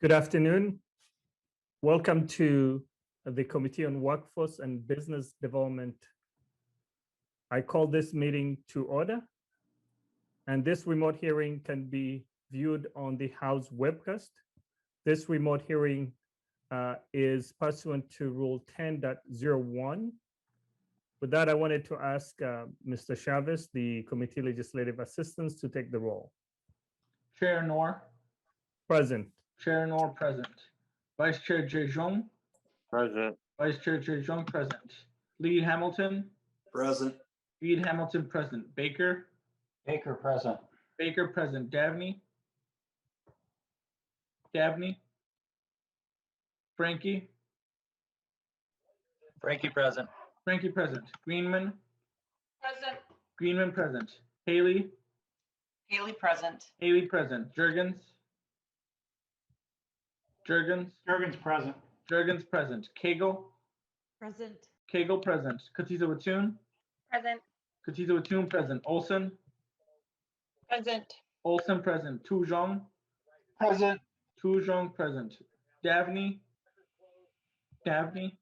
Good afternoon. Welcome to the Committee on Workforce and Business Development. I call this meeting to order, and this remote hearing can be viewed on the House webcast. This remote hearing is pursuant to Rule 10.01. With that, I wanted to ask Mr. Chavez, the Committee Legislative Assistant, to take the roll. Chair Noor. Present. Chair Noor present. Vice Chair Jejong. Present. Vice Chair Jejong present. Lead Hamilton. Present. Lead Hamilton present. Baker. Baker present. Baker present. Dabney. Dabney. Frankie. Frankie present. Frankie present. Greenman. Present. Greenman present. Haley. Haley present. Haley present. Jurgens. Jurgens. Jurgens present. Jurgens present. Cagle. Present. Cagle present. Katiza Watun. Present. Katiza Watun present. Olson. Present. Olson present. Tu Zhong. Present. Tu Zhong present. Dabney. Dabney.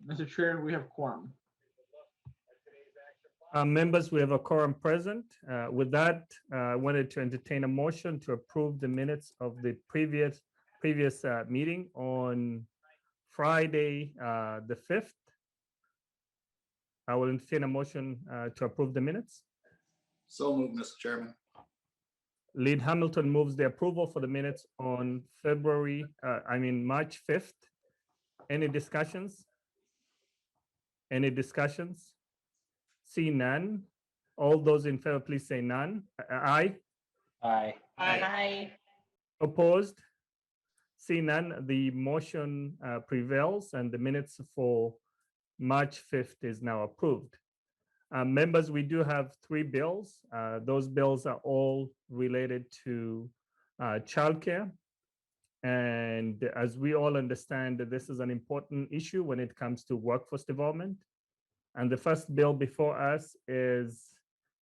Mr. Chair, we have quorum. Members, we have a quorum present. With that, I wanted to entertain a motion to approve the minutes of the previous meeting on Friday, the 5th. I will entertain a motion to approve the minutes. So moved, Mr. Chairman. Lead Hamilton moves the approval for the minutes on March 5th. Any discussions? Any discussions? See none. All those in favor, please say none. Aye. Aye. Aye. Opposed? See none. The motion prevails and the minutes for March 5th is now approved. Members, we do have 3 bills. Those bills are all related to childcare. And as we all understand, this is an important issue when it comes to workforce development. And the first bill before us is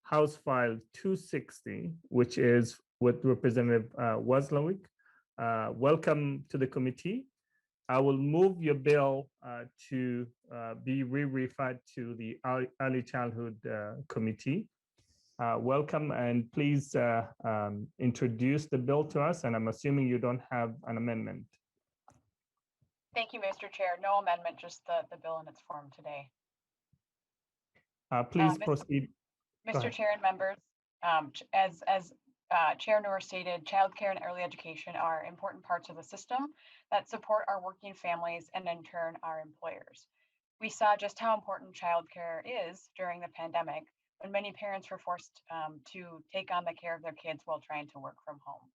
House File 260, which is with Representative Wazlawik. Welcome to the committee. I will move your bill to be referred to the Early Childhood Committee. Welcome, and please introduce the bill to us, and I'm assuming you don't have an amendment. Thank you, Mr. Chair. No amendment, just the bill in its form today. Please proceed. Go Mr. ahead. Chair and members, as Chair Noor stated, childcare and early education are important parts of the system that support our working families and in turn our employers. We saw just how important childcare is during the pandemic, when many parents were forced to take on the care of their kids while trying to work from home.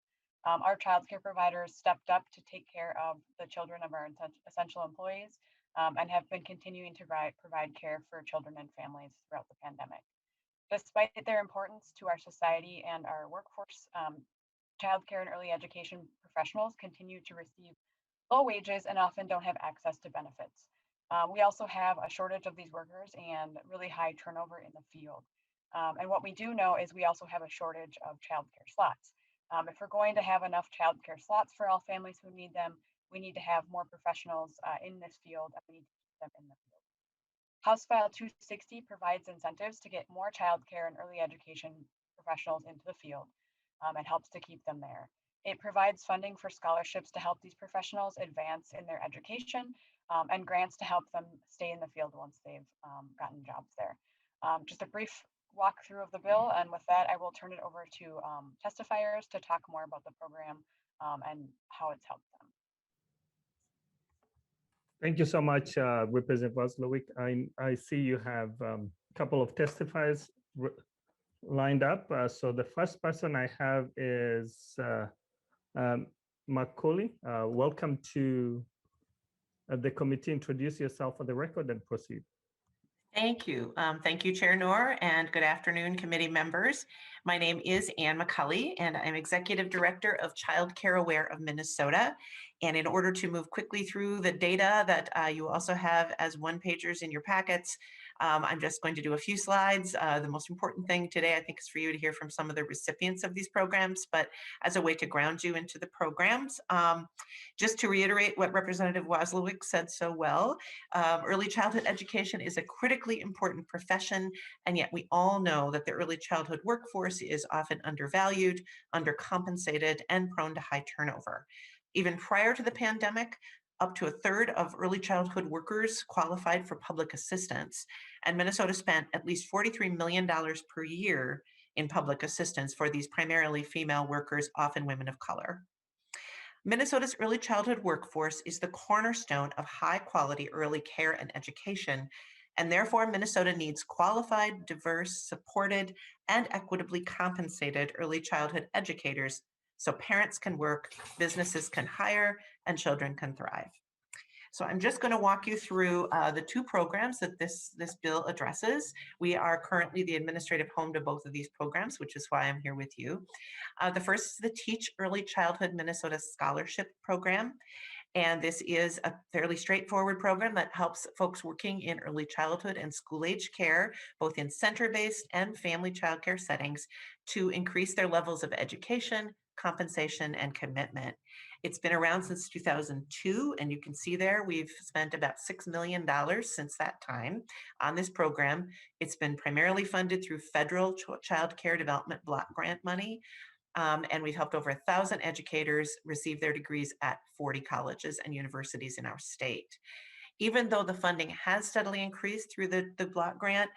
Our childcare providers stepped up to take care of the children of our essential employees and have been continuing to provide care for children and families throughout the pandemic. Despite their importance to our society and our workforce, childcare and early education professionals continue to receive low wages and often don't have access to benefits. We also have a shortage of these workers and really high turnover in the field. And what we do know is we also have a shortage of childcare slots. If we're going to have enough childcare slots for all families who need them, we need to have more professionals in this field, and we need to keep them in the field. House File 260 provides incentives to get more childcare and early education professionals into the field and helps to keep them there. It provides funding for scholarships to help these professionals advance in their education and grants to help them stay in the field once they've gotten jobs there. Just a brief walkthrough of the bill, and with that, I will turn it over to testifiers to talk more about the program and how it's helped them. Thank you so much, Representative Wazlawik. I see you have a couple of testifiers lined up. So the first person I have is Macaulay. Welcome to the committee. Introduce yourself for the record and proceed. Thank you. Thank you, Chair Noor, and good afternoon, committee members. My name is Ann McCulley, and I'm Executive Director of Child Care Aware of Minnesota. And in order to move quickly through the data that you also have as one-pagers in your packets, I'm just going to do a few slides. The most important thing today, I think, is for you to hear from some of the recipients of these programs, but as a way to ground you into the programs. Just to reiterate what Representative Wazlawik said so well, early childhood education is a critically important profession, and yet we all know that the early childhood workforce is often undervalued, undercompensated, and prone to high turnover. Even prior to the pandemic, up to a third of early childhood workers qualified for public assistance, and Minnesota spent at least $43 million per year in public assistance for these primarily female workers, often women of color. Minnesota's early childhood workforce is the cornerstone of high quality early care and education, and therefore Minnesota needs qualified, diverse, supported, and equitably compensated early childhood educators so parents can work, businesses can hire, and children can thrive. So I'm just going to walk you through the two programs that this bill addresses. We are currently the administrative home to both of these programs, which is why I'm here with you. The first is the Teach Early Childhood Minnesota Scholarship Program. And this is a fairly straightforward program that helps folks working in early childhood and school-age care, both in center-based and family childcare settings, to increase their levels of education, compensation, and commitment. It's been around since 2002, and you can see there we've spent about $6 million since that time on this program. It's been primarily funded through federal Child Care Development Block Grant money, and we've helped over 1,000 educators receive their degrees at 40 colleges and universities in our state. Even though the funding has steadily increased through the block grant,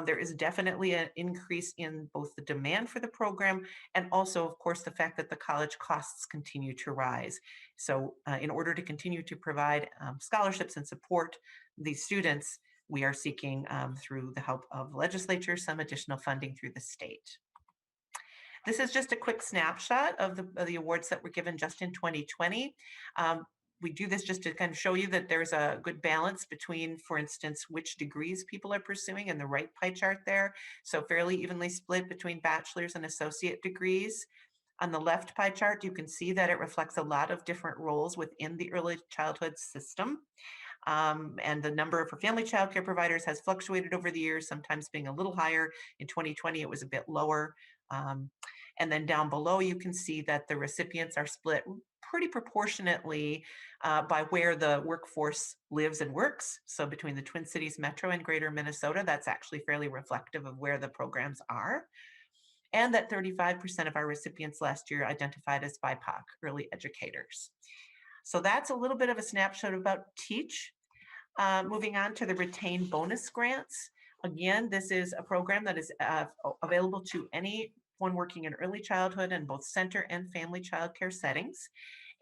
there is definitely an increase in both the demand for the program and also, of course, the fact that the college costs continue to rise. So in order to continue to provide scholarships and support these students, we are seeking, through the help of the legislature, some additional funding through the state. This is just a quick snapshot of the awards that were given just in 2020. We do this just to kind of show you that there's a good balance between, for instance, which degrees people are pursuing in the right pie chart there. So fairly evenly split between bachelor's and associate degrees. On the left pie chart, you can see that it reflects a lot of different roles within the early childhood system. And the number for family child care providers has fluctuated over the years, sometimes being a little higher. In 2020, it was a bit lower. And then down below, you can see that the recipients are split pretty proportionately by where the workforce lives and works. So between the Twin Cities Metro and Greater Minnesota, that's actually fairly reflective of where the programs are. And that 35% of our recipients last year identified as BIPOC early educators. So that's a little bit of a snapshot about Teach. Moving on to the retained bonus grants. Again, this is a program that is available to anyone working in early childhood in both center and family child care settings.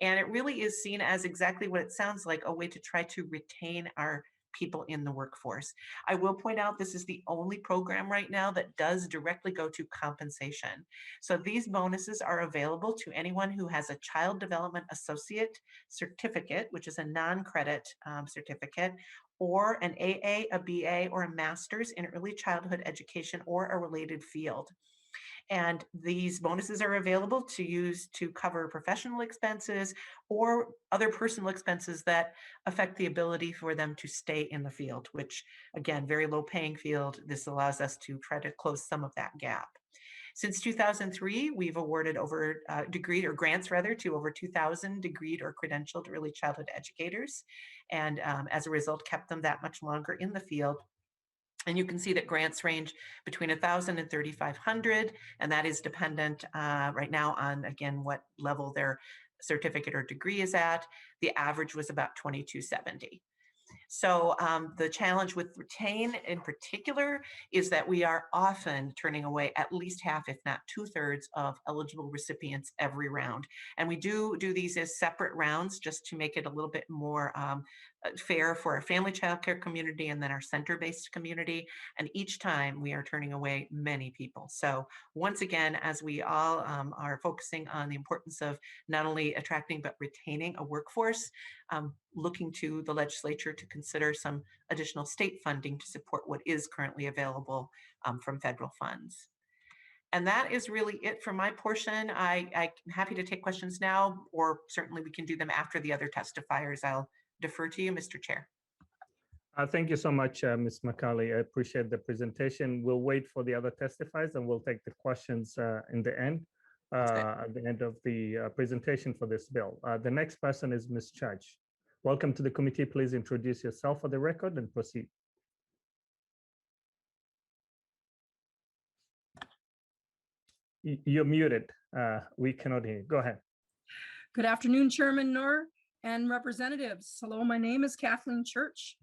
And it really is seen as exactly what it sounds like, a way to try to retain our people in the workforce. I will point out this is the only program right now that does directly go to compensation. So these bonuses are available to anyone who has a Child Development Associate certificate, which is a non-credit certificate, or an AA, a BA, or a master's in early childhood education or a related field. And these bonuses are available to use to cover professional expenses or other personal expenses that affect the ability for them to stay in the field, which, again, very low paying field. This allows us to try to close some of that gap. Since 2003, we've awarded over grants to over 2,000 degreed or credentialed early childhood educators. And as a result, kept them that much longer in the field. And you can see that grants range between 1,000 and 3,500, and that is dependent right now on, again, what level their certificate or degree is at. The average was about 2,270. So the challenge with retain in particular is that we are often turning away at least half, if not 2/3 of eligible recipients every round. And we do these as separate rounds just to make it a little bit more fair for our family child care community and then our center-based community. And each time we are turning away many people. So once again, as we all are focusing on the importance of not only attracting but retaining a workforce, looking to the legislature to consider some additional state funding to support what is currently available from federal funds. And that is really it for my portion. I'm happy to take questions now, or certainly we can do them after the other testifiers. I'll defer to you, Mr. Chair. Thank you so much, Ms. McCauley. I appreciate the presentation. We'll wait for the other testifiers and we'll take the questions in the end, at the end of the presentation for this bill. The next person is Ms. Church. Welcome to the committee. Please introduce yourself for the record and proceed. You're muted. We cannot hear you. Go ahead. Good afternoon, Chairman Noor and representatives. Hello, my name is Kathleen Church.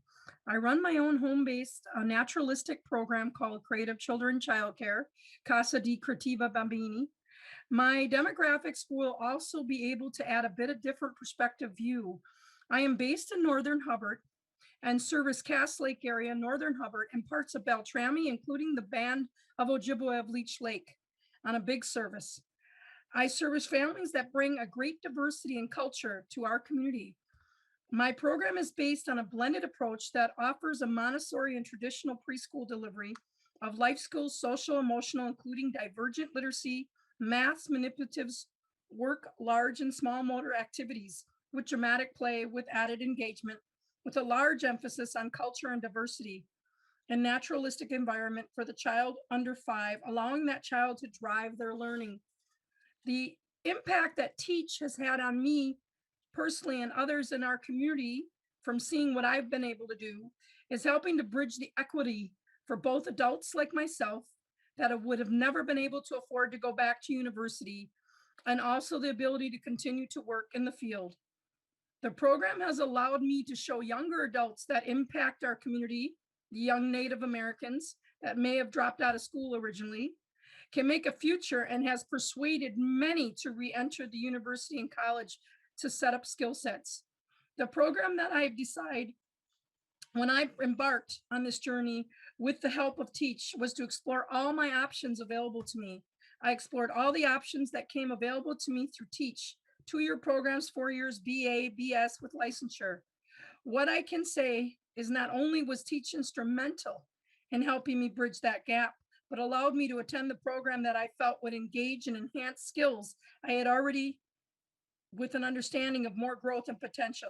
I run my own home-based naturalistic program called Creative Children Childcare, Casa di Creativa Bambini. My demographics will also be able to add a bit of different perspective view. I am based in Northern Hubbard and service Cass Lake area, Northern Hubbard, and parts of Beltrami, including the band of Ojibwe of Leech Lake on a big service. I service families that bring a great diversity and culture to our community. My program is based on a blended approach that offers a Montessori and traditional preschool delivery of life skills, social, emotional, including divergent literacy, maths, manipulatives, work, large and small motor activities with dramatic play with added engagement, with a large emphasis on culture and diversity and naturalistic environment for the child under 5, allowing that child to drive their learning. The impact that Teach has had on me personally and others in our community from seeing what I've been able to do is helping to bridge the equity for both adults like myself that would have never been able to afford to go back to university, and also the ability to continue to work in the field. The program has allowed me to show younger adults that impact our community, the young Native Americans that may have dropped out of school originally, can make a future, and has persuaded many to re-enter the university and college to set up skill sets. The program that I've decided when I embarked on this journey with the help of Teach was to explore all my options available to me. I explored all the options that came available to me through Teach, 2-year programs, 4 years, BA, BS with licensure. What I can say is not only was Teach instrumental in helping me bridge that gap, but allowed me to attend the program that I felt would engage and enhance skills I had already, with an understanding of more growth and potential.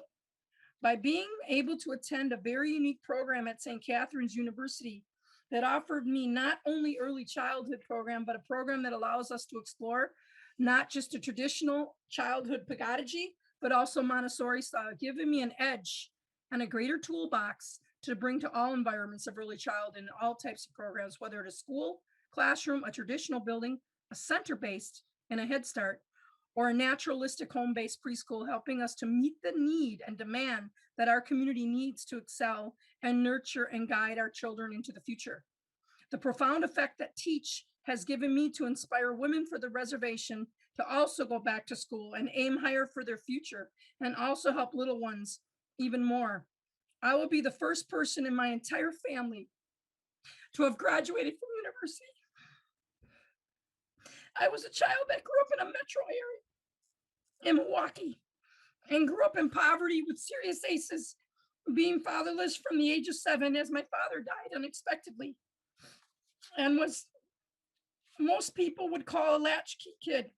By being able to attend a very unique program at St. Catherine's University that offered me not only early childhood program, but a program that allows us to explore not just a traditional childhood pedagogy, but also Montessori style, giving me an edge and a greater toolbox to bring to all environments of early childhood and all types of programs, whether it is school, classroom, a traditional building, a center-based, and a Head Start, or a naturalistic home-based preschool, helping us to meet the need and demand that our community needs to excel and nurture and guide our children into the future. The profound effect that Teach has given me to inspire women for the reservation to also go back to school and aim higher for their future, and also help little ones even more. I will be the first person in my entire family to have graduated from university. I was a child that grew up in a metro area in Milwaukee and grew up in poverty with serious ACEs, being fatherless from the age of 7 as my father died unexpectedly, and was most people would call a latchkey kid.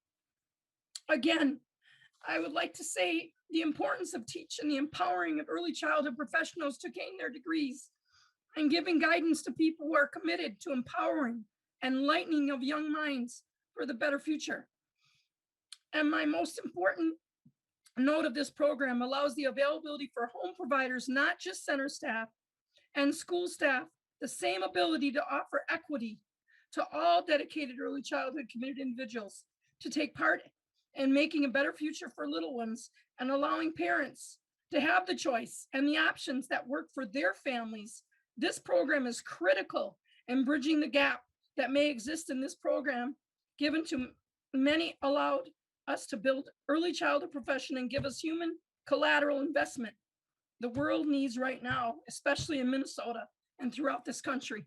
Again, I would like to say the importance of Teach and the empowering of early childhood professionals to gain their degrees and giving guidance to people who are committed to empowering and enlightening of young minds for the better future. And my most important note of this program allows the availability for home providers, not just center staff and school staff, the same ability to offer equity to all dedicated early childhood committed individuals to take part in making a better future for little ones, and allowing parents to have the choice and the options that work for their families. This program is critical in bridging the gap that may exist in this program, given to many, allowed us to build early childhood profession and give us human collateral investment the world needs right now, especially in Minnesota and throughout this country.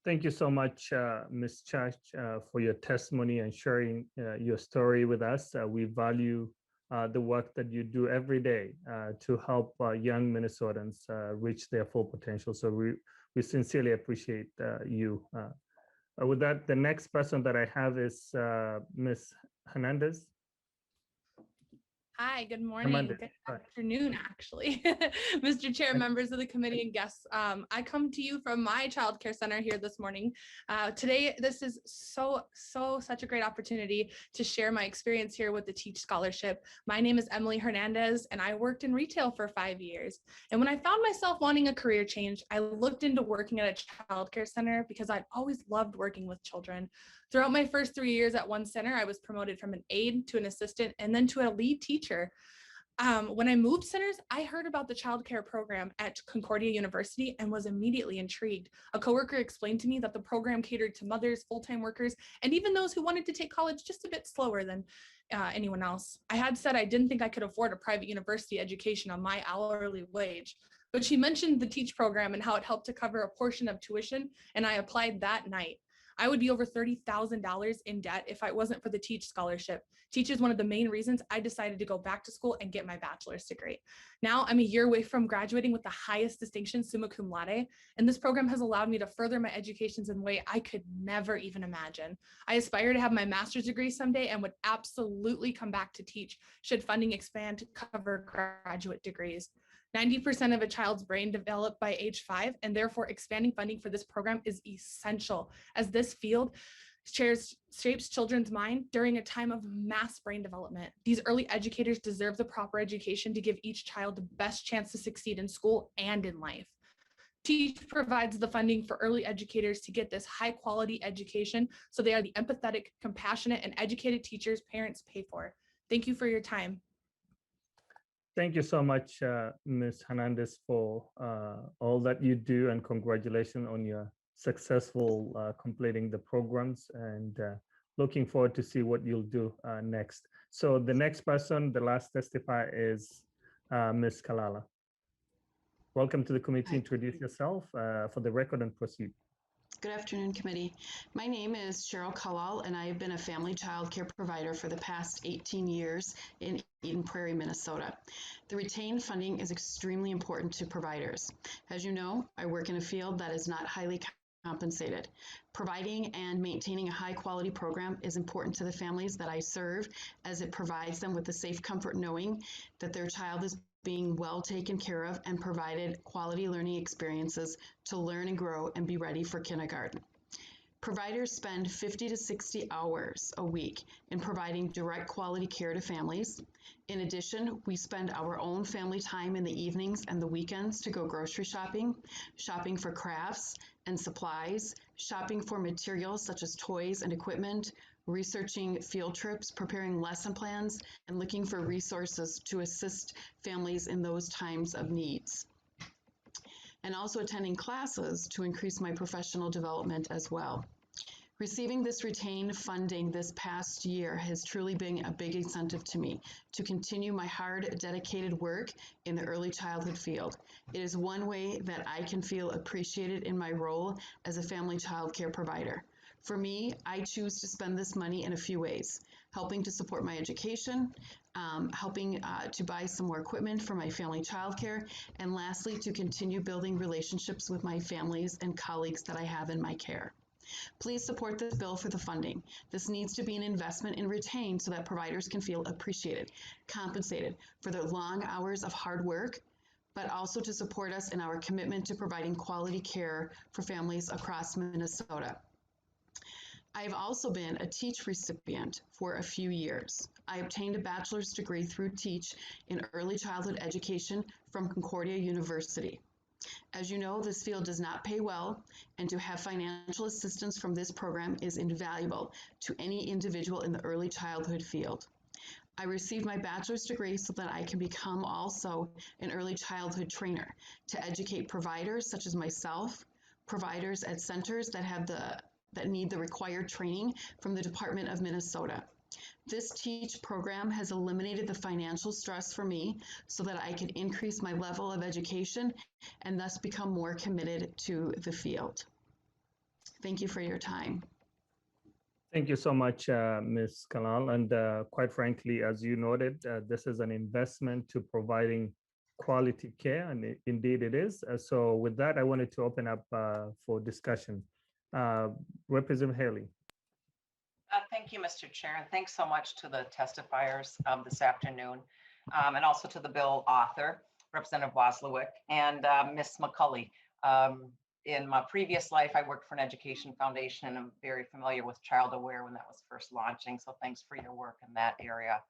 Thank you so much, Ms. Church, for your testimony and sharing your story with us. We value the work that you do every day to help young Minnesotans reach their full potential. So we sincerely appreciate you. With that, the next person that I have is Ms. Hernandez. Hi, good morning. Amanda, Good hi. afternoon, actually. Mr. Chair, members of the committee and guests, I come to you from my child care center here this morning. Today, this is such a great opportunity to share my experience here with the Teach Scholarship. My name is Emily Hernandez, and I worked in retail for 5 years. And when I found myself wanting a career change, I looked into working at a child care center because I'd always loved working with children. Throughout my first 3 years at one center, I was promoted from an aide to an assistant and then to a lead teacher. When I moved centers, I heard about the child care program at Concordia University and was immediately intrigued. A coworker explained to me that the program catered to mothers, full-time workers, and even those who wanted to take college just a bit slower than anyone else. I had said I didn't think I could afford a private university education on my hourly wage, but she mentioned the Teach program and how it helped to cover a portion of tuition, and I applied that night. I would be over $30,000 in debt if it wasn't for the Teach scholarship. Teach is one of the main reasons I decided to go back to school and get my bachelor's degree. Now I'm a year away from graduating with the highest distinction, summa cum laude, and this program has allowed me to further my education in a way I could never even imagine. I aspire to have my master's degree someday and would absolutely come back to Teach should funding expand to cover graduate degrees. 90% of a child's brain develop by age 5, and therefore expanding funding for this program is essential, as this field shapes children's mind during a time of mass brain development. These early educators deserve the proper education to give each child the best chance to succeed in school and in life. Teach provides the funding for early educators to get this high quality education, so they are the empathetic, compassionate, and educated teachers parents pay for. Thank you for your time. Thank you so much, Ms. Hernandez, for all that you do, and congratulations on your successful completing the programs, and looking forward to see what you'll do next. So the next person, the last testifier, is Ms. Kalala. Welcome to the committee. Introduce yourself for the record and proceed. Good afternoon, committee. My name is Cheryl Kalal, and I have been a family child care provider for the past 18 years in Eden Prairie, Minnesota. The retained funding is extremely important to providers. As you know, I work in a field that is not highly compensated. Providing and maintaining a high quality program is important to the families that I serve, as it provides them with the safe comfort knowing that their child is being well taken care of and provided quality learning experiences to learn and grow and be ready for kindergarten. Providers spend 50 to 60 hours a week in providing direct quality care to families. In addition, we spend our own family time in the evenings and the weekends to go grocery shopping, shopping for crafts and supplies, shopping for materials such as toys and equipment, researching field trips, preparing lesson plans, and looking for resources to assist families in those times of needs. And also attending classes to increase my professional development as well. Receiving this retained funding this past year has truly been a big incentive to me to continue my hard, dedicated work in the early childhood field. It is one way that I can feel appreciated in my role as a family child care provider. For me, I choose to spend this money in a few ways: helping to support my education, helping to buy some more equipment for my family childcare, and lastly, to continue building relationships with my families and colleagues that I have in my care. Please support this bill for the funding. This needs to be an investment in retain so that providers can feel appreciated, compensated for their long hours of hard work, but also to support us in our commitment to providing quality care for families across Minnesota. I've also been a Teach recipient for a few years. I obtained a bachelor's degree through Teach in early childhood education from Concordia University. As you know, this field does not pay well, and to have financial assistance from this program is invaluable to any individual in the early childhood field. I received my bachelor's degree so that I can become also an early childhood trainer to educate providers such as myself, providers at centers that need the required training from the Department of Minnesota. This Teach program has eliminated the financial stress for me so that I can increase my level of education and thus become more committed to the field. Thank you for your time. Thank you so much, Ms. Kalal. And quite frankly, as you noted, this is an investment to providing quality care, and indeed it is. So with that, I wanted to open up for discussion. Representative Haley. Thank you, Mr. Chair, and thanks so much to the testifiers this afternoon. and also to the bill author, Representative Wazlawik, and Ms. McCulley. In my previous life, I worked for an education foundation, and I'm very familiar with Child Aware when that was first launching. So thanks for your work in that area.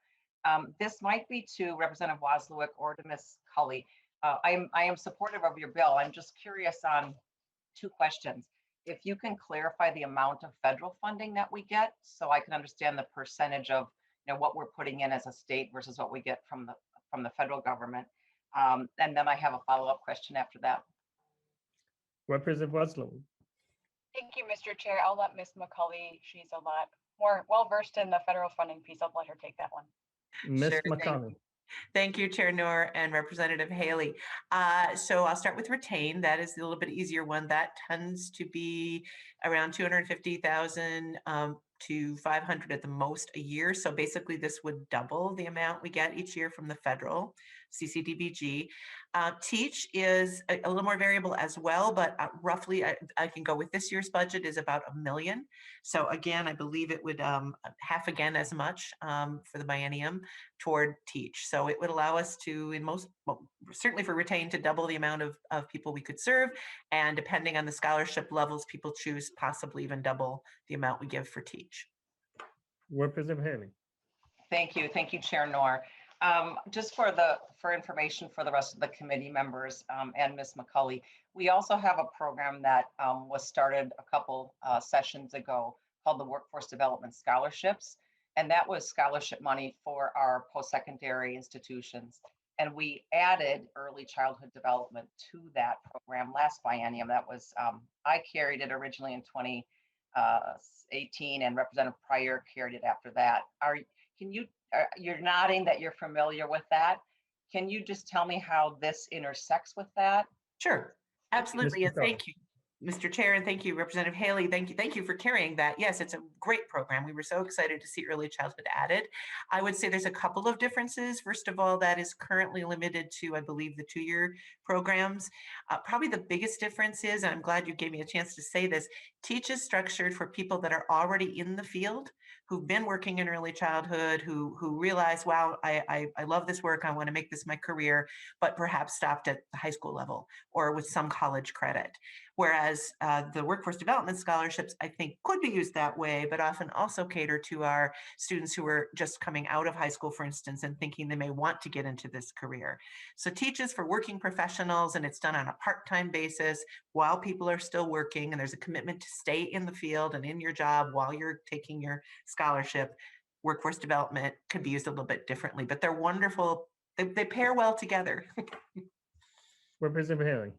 This might be to Representative Wazlawik or to Ms. Cully. I am supportive of your bill. I'm just curious on two questions. If you can clarify the amount of federal funding that we get, so I can understand the percentage of what we're putting in as a state versus what we get from the federal government. And then I have a follow-up question after that. Representative Wazlawik. Thank you, Mr. Chair. I'll let Ms. McCulley, she's a lot more well-versed in the federal funding piece. I'll let her take that one. Ms. Sure, McConnell. Thank you, Chair Noor and Representative Haley. So I'll start with retain. That is a little bit easier one. That tends to be around 250,000 to 500 at the most a year. So basically this would double the amount we get each year from the federal CCDBG. Teach is a little more variable as well, but roughly I can go with this year's budget is about $1 million. So again, I believe it would half again as much for the biennium toward teach. So it would allow us to, certainly for retain, to double the amount of people we could serve. And depending on the scholarship levels people choose, possibly even double the amount we give for teach. Representative Haley. Thank you, Chair Noor. Just for information for the rest of the committee members and Ms. McCulley, we also have a program that was started a couple sessions ago called the Workforce Development Scholarships. And that was scholarship money for our post-secondary institutions. And we added early childhood development to that program last biennium. That was, I carried it originally in 2018 and Representative Pryor carried it after that. You're nodding that you're familiar with that. Can you just tell me how this intersects with that? Sure, absolutely, and thank you, Mr. Chair, and thank you, Representative Haley. Thank you for carrying that. Yes, it's a great program. We were so excited to see early childhood added. I would say there's a couple of differences. First of all, that is currently limited to, I believe, the 2-year programs. Probably the biggest difference is, and I'm glad you gave me a chance to say this, Teach is structured for people that are already in the field, who've been working in early childhood, who realize, wow, I love this work, I want to make this my career, but perhaps stopped at the high school level or with some college credit. Whereas the workforce development scholarships, I think, could be used that way, but often also cater to our students who are just coming out of high school, for instance, and thinking they may want to get into this career. So Teach is for working professionals, and it's done on a part-time basis while people are still working, and there's a commitment to stay in the field and in your job while you're taking your scholarship. Workforce development could be used a little bit differently, but they're wonderful. They pair well together. Representative Haley.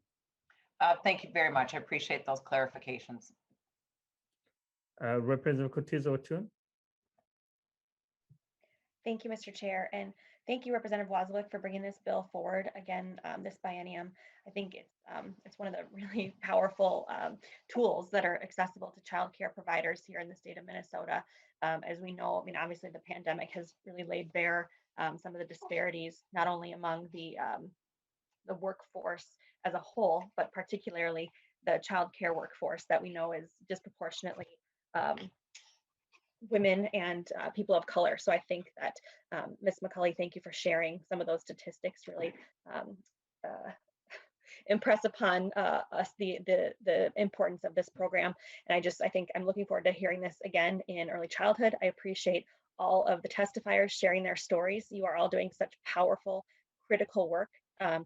Thank you very much. I appreciate those clarifications. Representative Cortez-Otun. Thank you, Mr. Chair, and thank you, Representative Wazlawik, for bringing this bill forward again this biennium. I think it's one of the really powerful tools that are accessible to child care providers here in the state of Minnesota. As we know, I mean, obviously the pandemic has really laid bare some of the disparities, not only among the workforce as a whole, but particularly the child care workforce that we know is disproportionately women and people of color. So I think that Ms. McCulley, thank you for sharing some of those statistics, really impress upon us the importance of this program. And I think I'm looking forward to hearing this again in early childhood. I appreciate all of the testifiers sharing their stories. You are all doing such powerful, critical work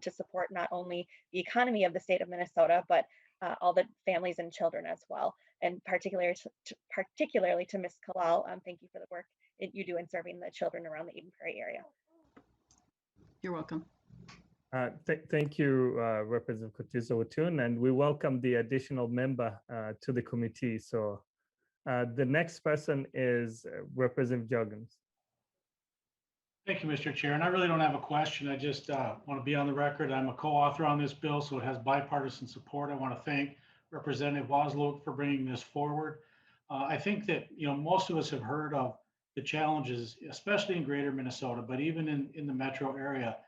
to support not only the economy of the state of Minnesota, but all the families and children as well. And particularly to Ms. Kalal, thank you for the work that you do in serving the children around the Eden Prairie area. You're welcome. Thank you, Representative Cortez-Otun, and we welcome the additional member to the committee. So the next person is Representative Juggins. Thank you, Mr. Chair. And I really don't have a question. I just want to be on the record. I'm a co-author on this bill, so it has bipartisan support. I want to thank Representative Wazlawik for bringing this forward. I think that, most of us have heard of the challenges, especially in greater Minnesota, but even in the metro area.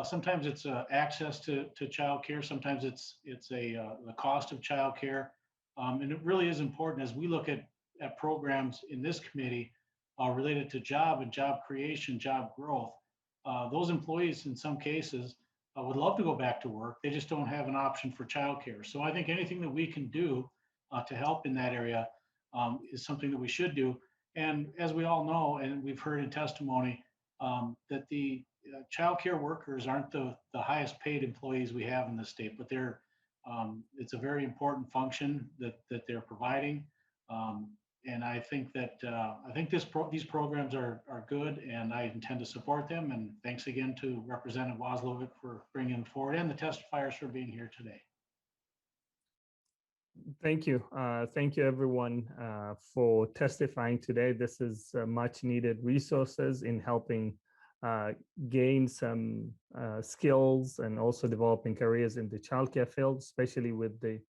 Sometimes it's access to childcare. Sometimes it's the cost of childcare. And it really is important as we look at programs in this committee related to job and job creation, job growth, those employees in some cases would love to go back to work. They just don't have an option for childcare. So I think anything that we can do to help in that area is something that we should do. And as we all know, and we've heard in testimony, that the childcare workers aren't the highest paid employees we have in the state, but they're it's a very important function that they're providing. And I think that these programs are good, and I intend to support them. And thanks again to Representative Wazlawik for bringing them forward, and the testifiers for being here today. Thank you. Thank you, everyone, for testifying today. This is much needed resources in helping gain some skills and also developing careers in the childcare field, especially with the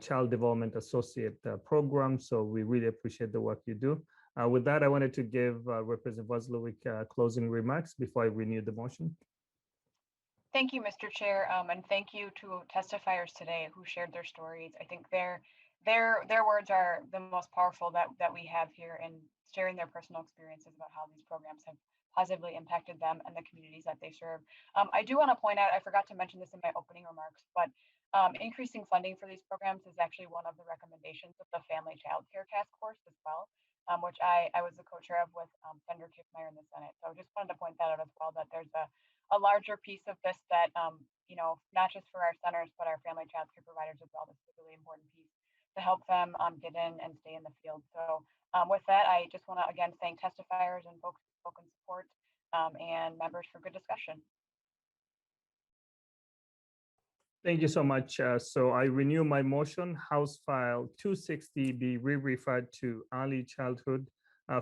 Child Development Associate program. So we really appreciate the work you do. With that, I wanted to give Representative Wazlawik closing remarks before I renew the motion. Thank you, Mr. Chair, and thank you to testifiers today who shared their stories. I think their words are the most powerful that we have here in sharing their personal experiences about how these programs have positively impacted them and the communities that they serve. I do want to point out, I forgot to mention this in my opening remarks, but increasing funding for these programs is actually one of the recommendations of the Family Child Care Task Force as well, which I was the co-chair of with Senator Kiffmeyer in the Senate. So just wanted to point that out as well, that there's a larger piece of this that, you know, not just for our centers, but our family child care providers as well. This is a really important piece to help them get in and stay in the field. So with that, I just want to again thank testifiers and folks who spoke in support and members for good discussion. Thank you so much. So I renew my motion. House File 260 be re-referred to Early Childhood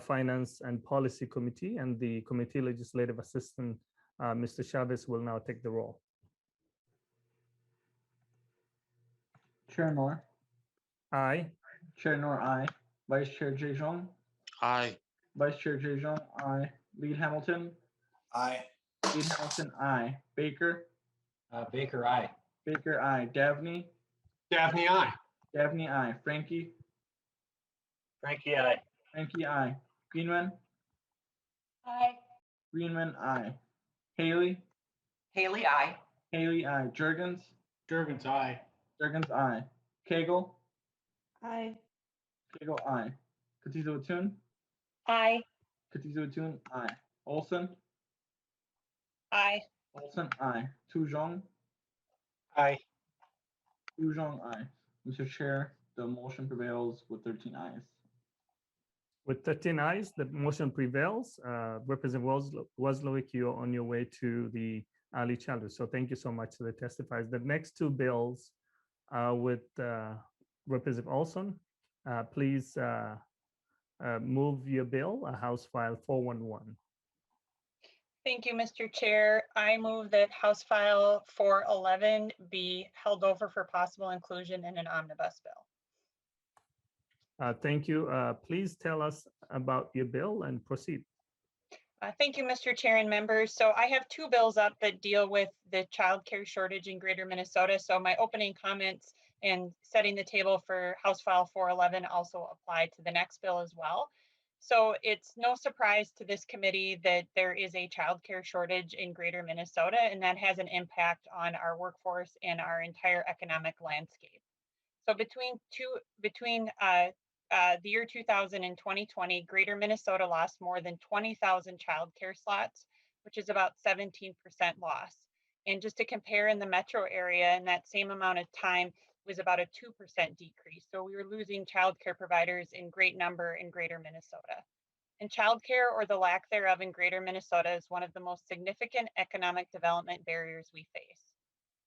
Finance and Policy Committee, and the Committee Legislative Assistant, Mr. Chavez, will now take the roll. Chair Noor. Aye. Chair Noor, aye. Vice Chair Jejong. Aye. Vice Chair Jejong, aye. Lead Hamilton. Aye. Lead Hamilton, aye. Baker. Baker, aye. Baker, aye. Davney. Daphne, aye. Davney, aye. Frankie. Frankie, aye. Frankie, aye. Greenman. Aye. Greenman, aye. Haley. Haley, aye. Haley, aye. Jurgens. Jurgens, aye. Jurgens, aye. Cagle. Aye. Cagle, aye. Katizo Atun. Aye. Katizo Atun, aye. Olson. Aye. Olson, aye. Tujong. Aye. Tujong, aye. Mr. Chair, the motion prevails with 13 ayes. With 13 ayes, the motion prevails. Representative Wazlawik, you're on your way to the early childhood. So thank you so much to the testifiers. The next two bills with Representative Olson. Please move your bill, House File 411. Thank you, Mr. Chair. I move that House File 411 be held over for possible inclusion in an omnibus bill. Thank you. Please tell us about your bill and proceed. Thank you, Mr. Chair and members. So I have two bills up that deal with the childcare shortage in Greater Minnesota. So my opening comments and setting the table for House File 411 also apply to the next bill as well. So it's no surprise to this committee that there is a childcare shortage in Greater Minnesota, and that has an impact on our workforce and our entire economic landscape. So between the year 2000 and 2020, Greater Minnesota lost more than 20,000 childcare slots, which is about 17% loss. And just to compare, in the metro area, in that same amount of time, was about a 2% decrease. So we were losing childcare providers in great number in Greater Minnesota. And childcare, or the lack thereof, in Greater Minnesota is one of the most significant economic development barriers we face.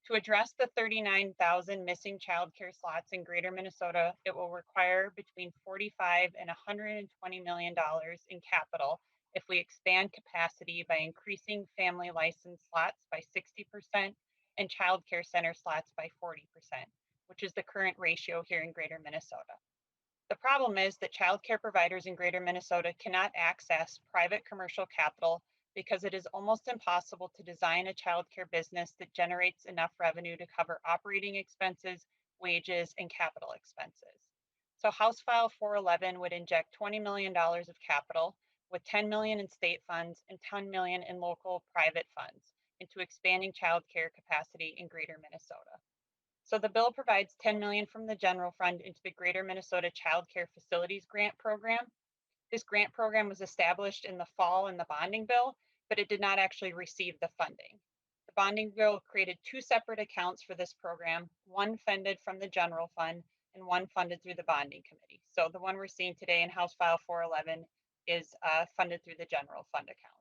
To address the 39,000 missing childcare slots in Greater Minnesota, it will require between $45 and $120 million in capital if we expand capacity by increasing family license slots by 60% and childcare center slots by 40%, which is the current ratio here in Greater Minnesota. The problem is that childcare providers in Greater Minnesota cannot access private commercial capital because it is almost impossible to design a childcare business that generates enough revenue to cover operating expenses, wages, and capital expenses. So House File 411 would inject $20 million of capital, with 10 million in state funds and 10 million in local private funds into expanding childcare capacity in Greater Minnesota. So the bill provides 10 million from the general fund into the Greater Minnesota Child Care Facilities Grant Program. This grant program was established in the fall in the bonding bill, but it did not actually receive the funding. The bonding bill created two separate accounts for this program, one funded from the general fund and one funded through the bonding committee. So the one we're seeing today in House File 411 is funded through the general fund account.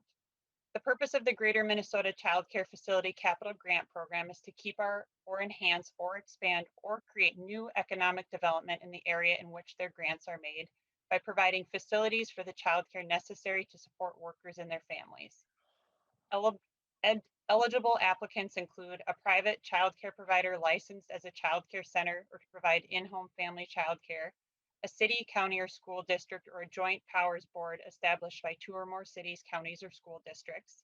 The purpose of the Greater Minnesota Child Care Facility Capital Grant Program is to keep or enhance or expand or create new economic development in the area in which their grants are made by providing facilities for the childcare necessary to support workers and their families. Eligible applicants include a private childcare provider licensed as a childcare center or to provide in-home family childcare, a city, county, or school district, or a joint powers board established by 2 or more cities, counties, or school districts.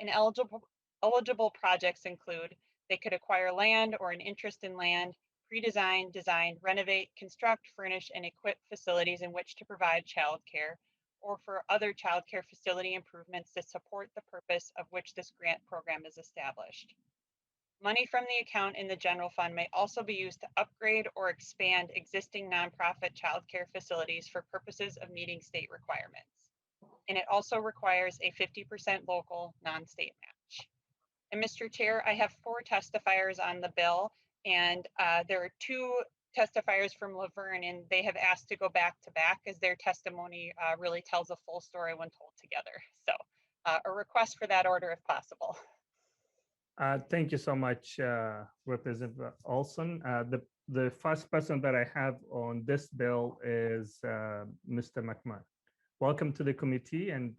And eligible projects include they could acquire land or an interest in land, pre-design, design, renovate, construct, furnish, and equip facilities in which to provide childcare, or for other childcare facility improvements that support the purpose of which this grant program is established. Money from the account in the general fund may also be used to upgrade or expand existing nonprofit childcare facilities for purposes of meeting state requirements. And it also requires a 50% local non-state match. And Mr. Chair, I have 4 testifiers on the bill, and there are 2 testifiers from Laverne, and they have asked to go back to back as their testimony really tells a full story when told together. So a request for that order if possible. Thank you so much, Representative Olson. The first person that I have on this bill is Mr. McMahon. Welcome to the committee, and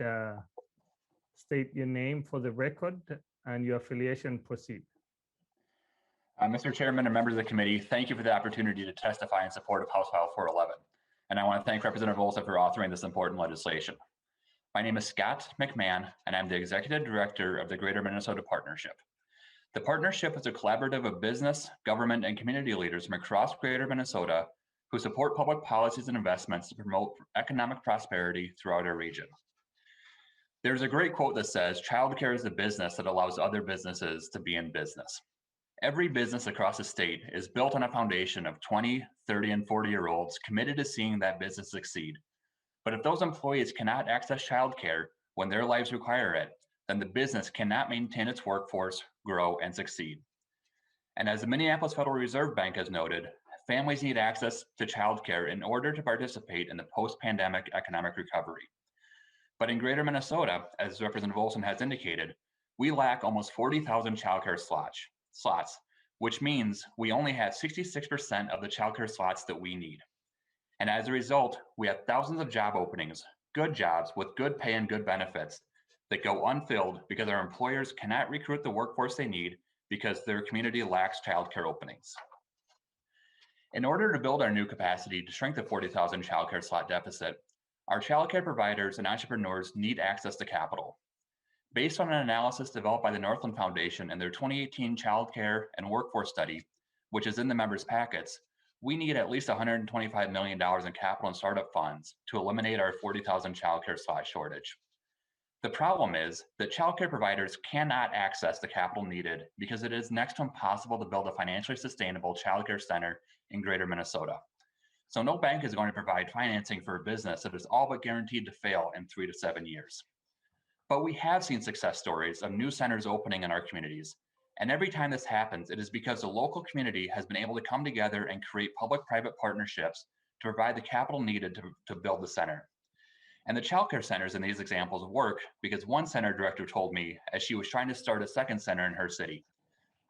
state your name for the record and your affiliation. Proceed. Mr. Chairman and members of the committee, thank you for the opportunity to testify in support of House File 411. And I want to thank Representative Olson for authoring this important legislation. My name is Scott McMahon, and I'm the Executive Director of the Greater Minnesota Partnership. The partnership is a collaborative of business, government, and community leaders from across Greater Minnesota who support public policies and investments to promote economic prosperity throughout our region. There's a great quote that says, "Childcare is the business that allows other businesses to be in business." Every business across the state is built on a foundation of 20, 30, and 40-year-olds committed to seeing that business succeed. But if those employees cannot access childcare when their lives require it, then the business cannot maintain its workforce, grow, and succeed. And as the Minneapolis Federal Reserve Bank has noted, families need access to childcare in order to participate in the post-pandemic economic recovery. But in Greater Minnesota, as Representative Olson has indicated, we lack almost 40,000 childcare slots, which means we only have 66% of the childcare slots that we need. And as a result, we have thousands of job openings, good jobs with good pay and good benefits that go unfilled because our employers cannot recruit the workforce they need because their community lacks childcare openings. In order to build our new capacity to shrink the 40,000 childcare slot deficit, our childcare providers and entrepreneurs need access to capital. Based on an analysis developed by the Northland Foundation in their 2018 Childcare and Workforce Study, which is in the members' packets, we need at least $125 million in capital and startup funds to eliminate our 40,000 childcare slot shortage. The problem is that childcare providers cannot access the capital needed because it is next to impossible to build a financially sustainable childcare center in Greater Minnesota. So no bank is going to provide financing for a business that is all but guaranteed to fail in 3 to 7 years. But we have seen success stories of new centers opening in our communities. And every time this happens, it is because the local community has been able to come together and create public-private partnerships to provide the capital needed to build the center. And the childcare centers in these examples work because one center director told me as she was trying to start a second center in her city,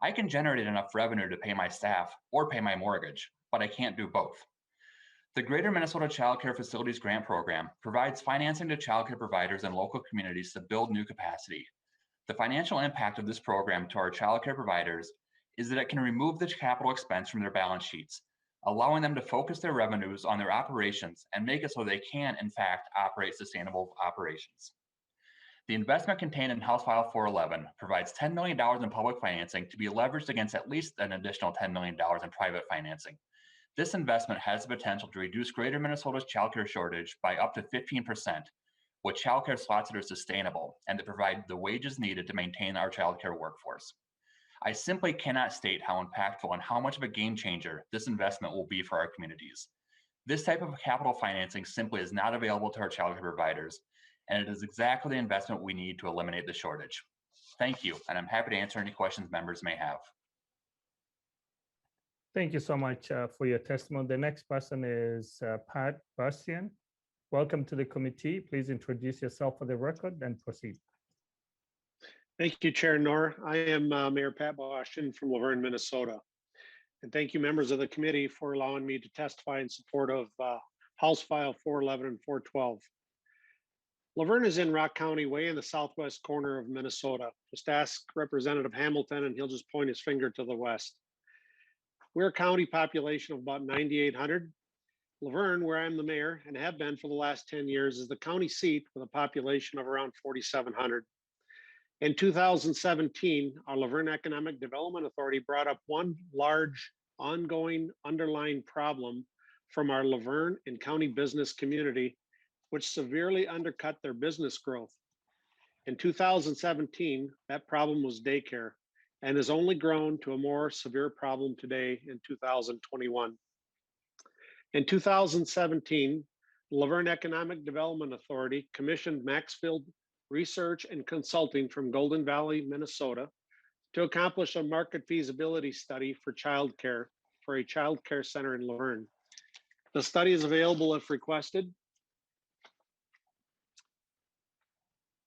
"I can generate enough revenue to pay my staff or pay my mortgage, but I can't do both." The Greater Minnesota Child Care Facilities Grant Program provides financing to childcare providers and local communities to build new capacity. The financial impact of this program to our childcare providers is that it can remove the capital expense from their balance sheets, allowing them to focus their revenues on their operations and make it so they can, in fact, operate sustainable operations. The investment contained in House File 411 provides $10 million in public financing to be leveraged against at least an additional $10 million in private financing. This investment has the potential to reduce Greater Minnesota's childcare shortage by up to 15%, with childcare slots that are sustainable and that provide the wages needed to maintain our childcare workforce. I simply cannot state how impactful and how much of a game changer this investment will be for our communities. This type of capital financing simply is not available to our childcare providers, and it is exactly the investment we need to eliminate the shortage. Thank you, and I'm happy to answer any questions members may have. Thank you so much for your testimony. The next person is Pat Bastian. Welcome to the committee. Please introduce yourself for the record and proceed. Thank you, Chair Knorr. I am Mayor Pat Bastian from Laverne, Minnesota. And thank you, members of the committee, for allowing me to testify in support of House File 411 and 412. Laverne is in Rock County, way in the southwest corner of Minnesota. Just ask Representative Hamilton and he'll just point his finger to the west. We're a county population of about 9,800. Laverne, where I'm the mayor and have been for the last 10 years, is the county seat with a population of around 4,700. In 2017, our Laverne Economic Development Authority brought up one large ongoing underlying problem from our Laverne and county business community, which severely undercut their business growth. In 2017, that problem was daycare and has only grown to a more severe problem today in 2021. In 2017, Laverne Economic Development Authority commissioned Maxfield Research and Consulting from Golden Valley, Minnesota, to accomplish a market feasibility study for childcare for a childcare center in Laverne. The study is available if requested.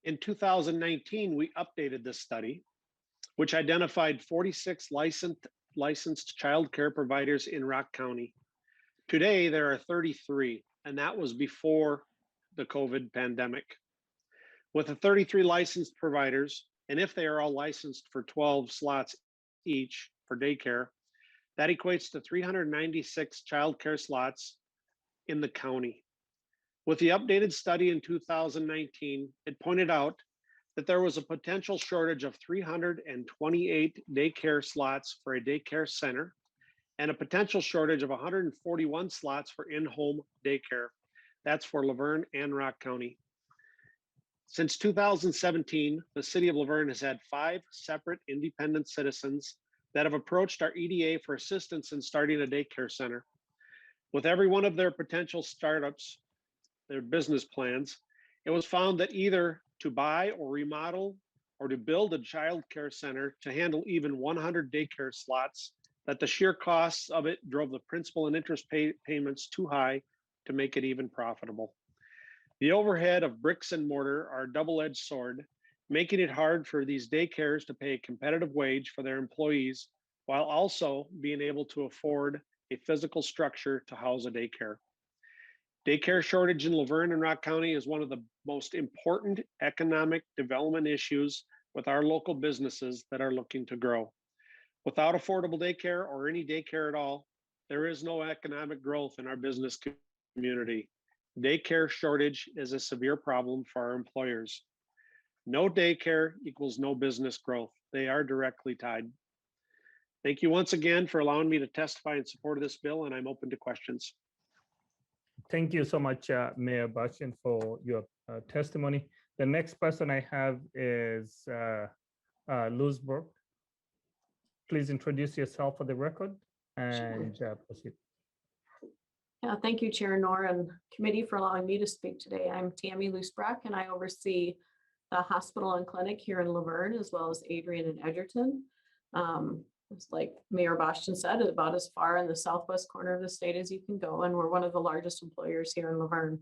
In 2019, we updated this study, which identified 46 licensed childcare providers in Rock County. Today, there are 33, and that was before the COVID pandemic. With the 33 licensed providers, and if they are all licensed for 12 slots each for daycare, that equates to 396 childcare slots in the county. With the updated study in 2019, it pointed out that there was a potential shortage of 328 daycare slots for a daycare center and a potential shortage of 141 slots for in-home daycare. That's for Laverne and Rock County. Since 2017, the city of Laverne has had 5 separate independent citizens that have approached our EDA for assistance in starting a daycare center. With every one of their potential startups, their business plans, it was found that either to buy or remodel or to build a child care center to handle even 100 daycare slots, that the sheer costs of it drove the principal and interest payments too high to make it even profitable. The overhead of bricks and mortar are a double-edged sword, making it hard for these daycares to pay a competitive wage for their employees while also being able to afford a physical structure to house a daycare. Daycare shortage in Laverne and Rock County is one of the most important economic development issues with our local businesses that are looking to grow. Without affordable daycare or any daycare at all, there is no economic growth in our business community. Daycare shortage is a severe problem for our employers. No daycare equals no business growth. They are directly tied. Thank you once again for allowing me to testify in support of this bill, and I'm open to questions. Thank you so much, Mayor Bastian, for your testimony. The next person I have is Luz Burke. Please introduce yourself for the record and proceed. Yeah, thank you, Chair Knorr and committee for allowing me to speak today. I'm Tammy Loosbrock, and I oversee the hospital and clinic here in Laverne, as well as Adrian and Edgerton. It's like Mayor Bastian said, about as far in the southwest corner of the state as you can go, and we're one of the largest employers here in Laverne.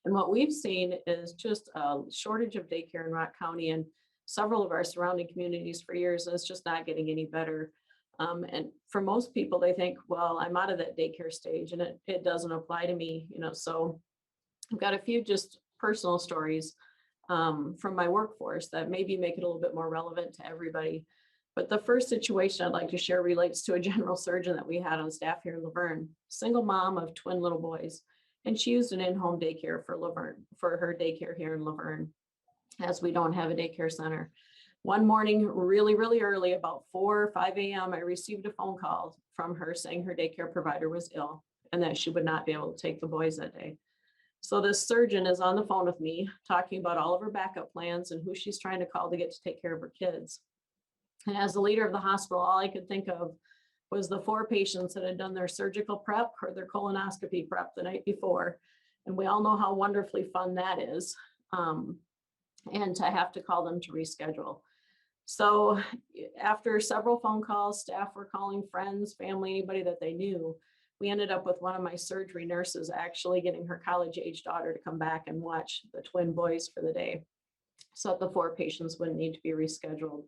And what we've seen is just a shortage of daycare in Rock County and several of our surrounding communities for years, and it's just not getting any better. And for most people, they think, well, I'm out of that daycare stage and it doesn't apply to me, you know. So I've got a few just personal stories from my workforce that maybe make it a little bit more relevant to everybody. But the first situation I'd like to share relates to a general surgeon that we had on staff here in Laverne, single mom of twin little boys. And she used an in-home daycare for Laverne, for her daycare here in Laverne, as we don't have a daycare center. One morning, really, really early, about 4 or 5 a.m., I received a phone call from her saying her daycare provider was ill and that she would not be able to take the boys that day. So this surgeon is on the phone with me talking about all of her backup plans and who she's trying to call to get to take care of her kids. And as the leader of the hospital, all I could think of was the 4 patients that had done their surgical prep or their colonoscopy prep the night before. And we all know how wonderfully fun that is. And to have to call them to reschedule. So after several phone calls, staff were calling friends, family, anybody that they knew. We ended up with one of my surgery nurses actually getting her college-age daughter to come back and watch the twin boys for the day, so that the 4 patients wouldn't need to be rescheduled.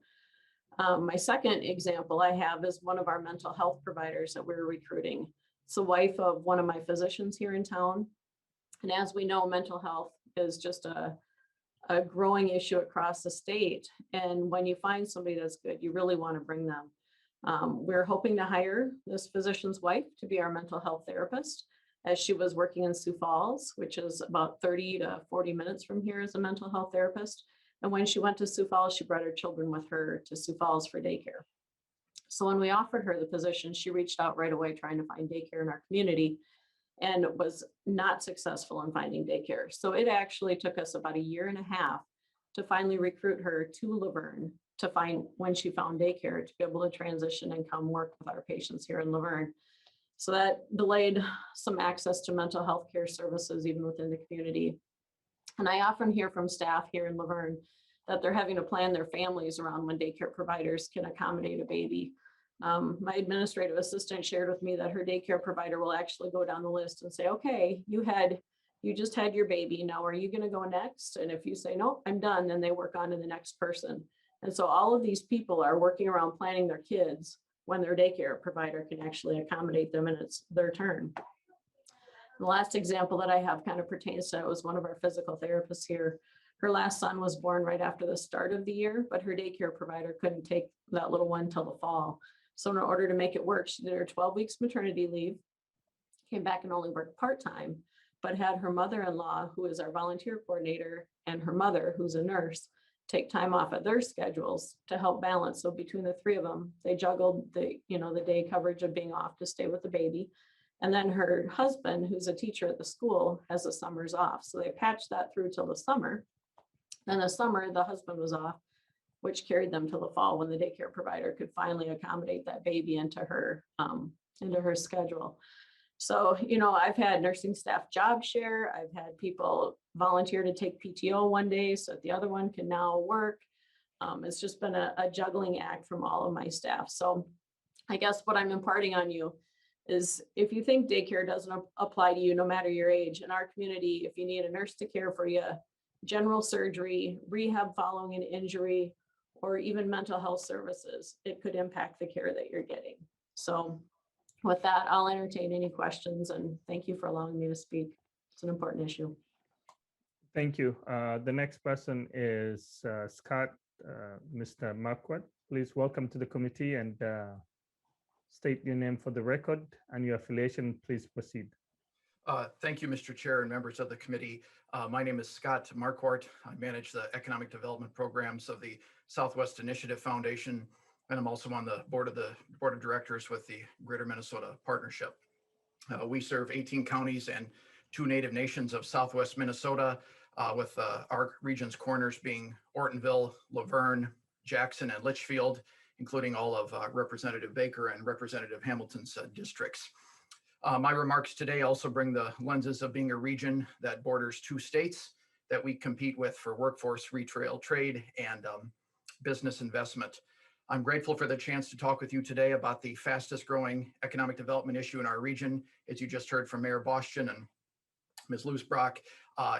My second example I have is one of our mental health providers that we're recruiting. It's the wife of one of my physicians here in town. And as we know, mental health is just a growing issue across the state. And when you find somebody that's good, you really want to bring them. We're hoping to hire this physician's wife to be our mental health therapist, as she was working in Sioux Falls, which is about 30 to 40 minutes from here as a mental health therapist. And when she went to Sioux Falls, she brought her children with her to Sioux Falls for daycare. So when we offered her the position, she reached out right away trying to find daycare in our community and was not successful in finding daycare. So it actually took us about 1.5 years to finally recruit her to Laverne to find, when she found daycare, to be able to transition and come work with our patients here in Laverne. So that delayed some access to mental health care services even within the community. And I often hear from staff here in Laverne that they're having to plan their families around when daycare providers can accommodate a baby. My administrative assistant shared with me that her daycare provider will actually go down the list and say, okay, you just had your baby. Now, are you going to go next? And if you say, no, I'm done, then they work on to the next person. And so all of these people are working around planning their kids when their daycare provider can actually accommodate them and it's their turn. The last example that I have kind of pertains to, it was one of our physical therapists here. Her last son was born right after the start of the year, but her daycare provider couldn't take that little one till the fall. So in order to make it work, she did her 12 weeks maternity leave, came back and only worked part-time, but had her mother-in-law, who is our volunteer coordinator, and her mother, who's a nurse, take time off of their schedules to help balance. So between the 3 of them, they juggled the day coverage of being off to stay with the baby. And then her husband, who's a teacher at the school, has the summers off. So they patched that through till the summer. Then the summer, the husband was off, which carried them till the fall when the daycare provider could finally accommodate that baby into her schedule. So, I've had nursing staff job share. I've had people volunteer to take PTO one day so that the other one can now work. It's just been a juggling act from all of my staff. So I guess what I'm imparting on you is, if you think daycare doesn't apply to you, no matter your age, in our community, if you need a nurse to care for you, general surgery, rehab following an injury, or even mental health services, it could impact the care that you're getting. So with that, I'll entertain any questions, and thank you for allowing me to speak. It's an important issue. Thank you. The next person is Scott, Mr. Marquardt. Please welcome to the committee and state your name for the record and your affiliation. Please proceed. Thank you, Mr. Chair and members of the committee. My name is Scott Marquardt. I manage the economic development programs of the Southwest Initiative Foundation, and I'm also on the board of directors with the Greater Minnesota Partnership. We serve 18 counties and 2 native nations of Southwest Minnesota, with our region's corners being Ortonville, Laverne, Jackson, and Litchfield, including all of Representative Baker and Representative Hamilton's districts. My remarks today also bring the lenses of being a region that borders 2 states that we compete with for workforce, retail, trade, and business investment. I'm grateful for the chance to talk with you today about the fastest growing economic development issue in our region. As you just heard from Mayor Bostian and Ms. Loosbrock,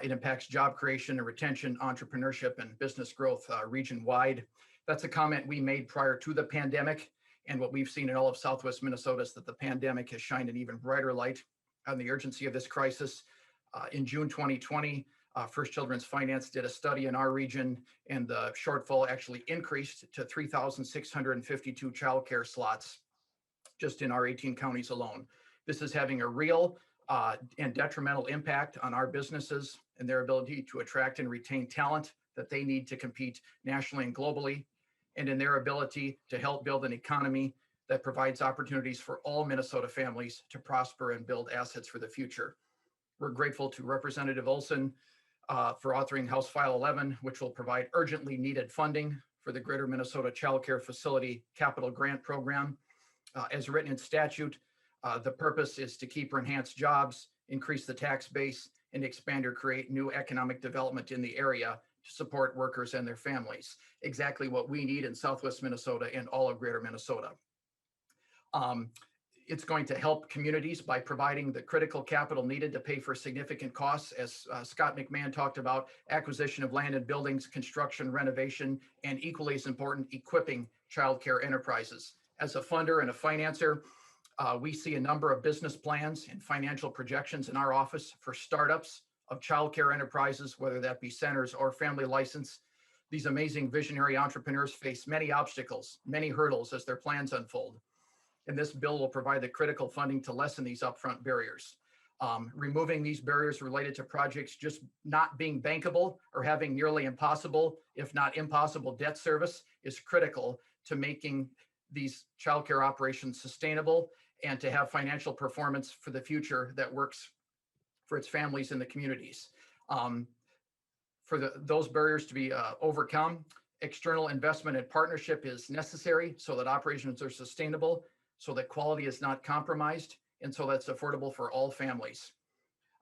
it impacts job creation and retention, entrepreneurship, and business growth region-wide. That's a comment we made prior to the pandemic. And what we've seen in all of Southwest Minnesota is that the pandemic has shined an even brighter light on the urgency of this crisis. In June 2020, First Children's Finance did a study in our region, and the shortfall actually increased to 3,652 childcare slots just in our 18 counties alone. This is having a real and detrimental impact on our businesses and their ability to attract and retain talent that they need to compete nationally and globally, and in their ability to help build an economy that provides opportunities for all Minnesota families to prosper and build assets for the future. We're grateful to Representative Olson for authoring House File 11, which will provide urgently needed funding for the Greater Minnesota Child Care Facility Capital Grant Program. As written in statute, the purpose is to keep or enhance jobs, increase the tax base, and expand or create new economic development in the area to support workers and their families. Exactly what we need in Southwest Minnesota and all of Greater Minnesota. It's going to help communities by providing the critical capital needed to pay for significant costs, as Scott McMahon talked about, acquisition of land and buildings, construction, renovation, and equally as important, equipping childcare enterprises. As a funder and a financer, we see a number of business plans and financial projections in our office for startups of childcare enterprises, whether that be centers or family license. These amazing visionary entrepreneurs face many obstacles, many hurdles as their plans unfold. And this bill will provide the critical funding to lessen these upfront barriers. Removing these barriers related to projects just not being bankable or having nearly impossible, if not impossible, debt service is critical to making these childcare operations sustainable and to have financial performance for the future that works for its families and the communities. For those barriers to be overcome, external investment and partnership is necessary so that operations are sustainable, so that quality is not compromised, and so that's affordable for all families.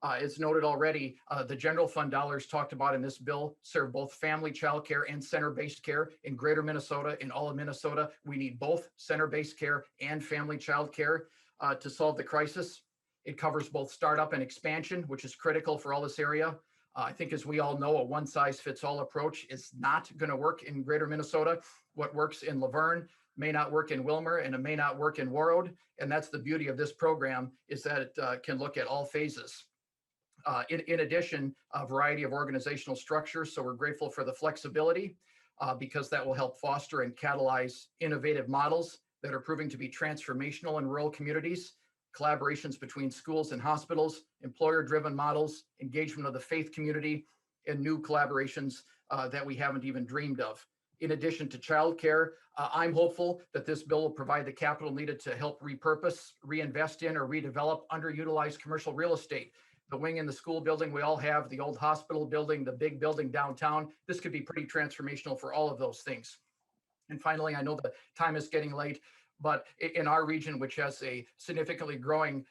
As noted already, the general fund dollars talked about in this bill serve both family child care and center-based care in Greater Minnesota. In all of Minnesota, we need both center-based care and family child care to solve the crisis. It covers both startup and expansion, which is critical for all this area. I think, as we all know, a one-size-fits-all approach is not going to work in Greater Minnesota. What works in Laverne may not work in Wilmer, and it may not work in Warroad. And that's the beauty of this program, is that it can look at all phases. In addition, a variety of organizational structures. So we're grateful for the flexibility because that will help foster and catalyze innovative models that are proving to be transformational in rural communities, collaborations between schools and hospitals, employer-driven models, engagement of the faith community, and new collaborations that we haven't even dreamed of. In addition to childcare, I'm hopeful that this bill will provide the capital needed to help repurpose, reinvest in, or redevelop underutilized commercial real estate. The wing in the school building we all have, the old hospital building, the big building downtown, this could be pretty transformational for all of those things. And finally, I know the time is getting late, but in our region, which has a significantly growing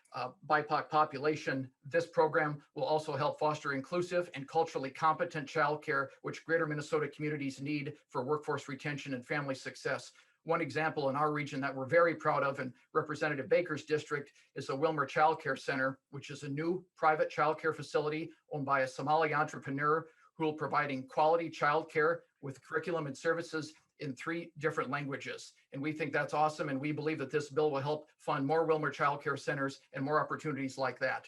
BIPOC population, this program will also help foster inclusive and culturally competent childcare, which Greater Minnesota communities need for workforce retention and family success. One example in our region that we're very proud of in Representative Baker's district is the Wilmer Child Care Center, which is a new private child care facility owned by a Somali entrepreneur who will be providing quality child care with curriculum and services in 3 different languages. And we think that's awesome. And we believe that this bill will help fund more Wilmer Child Care Centers and more opportunities like that.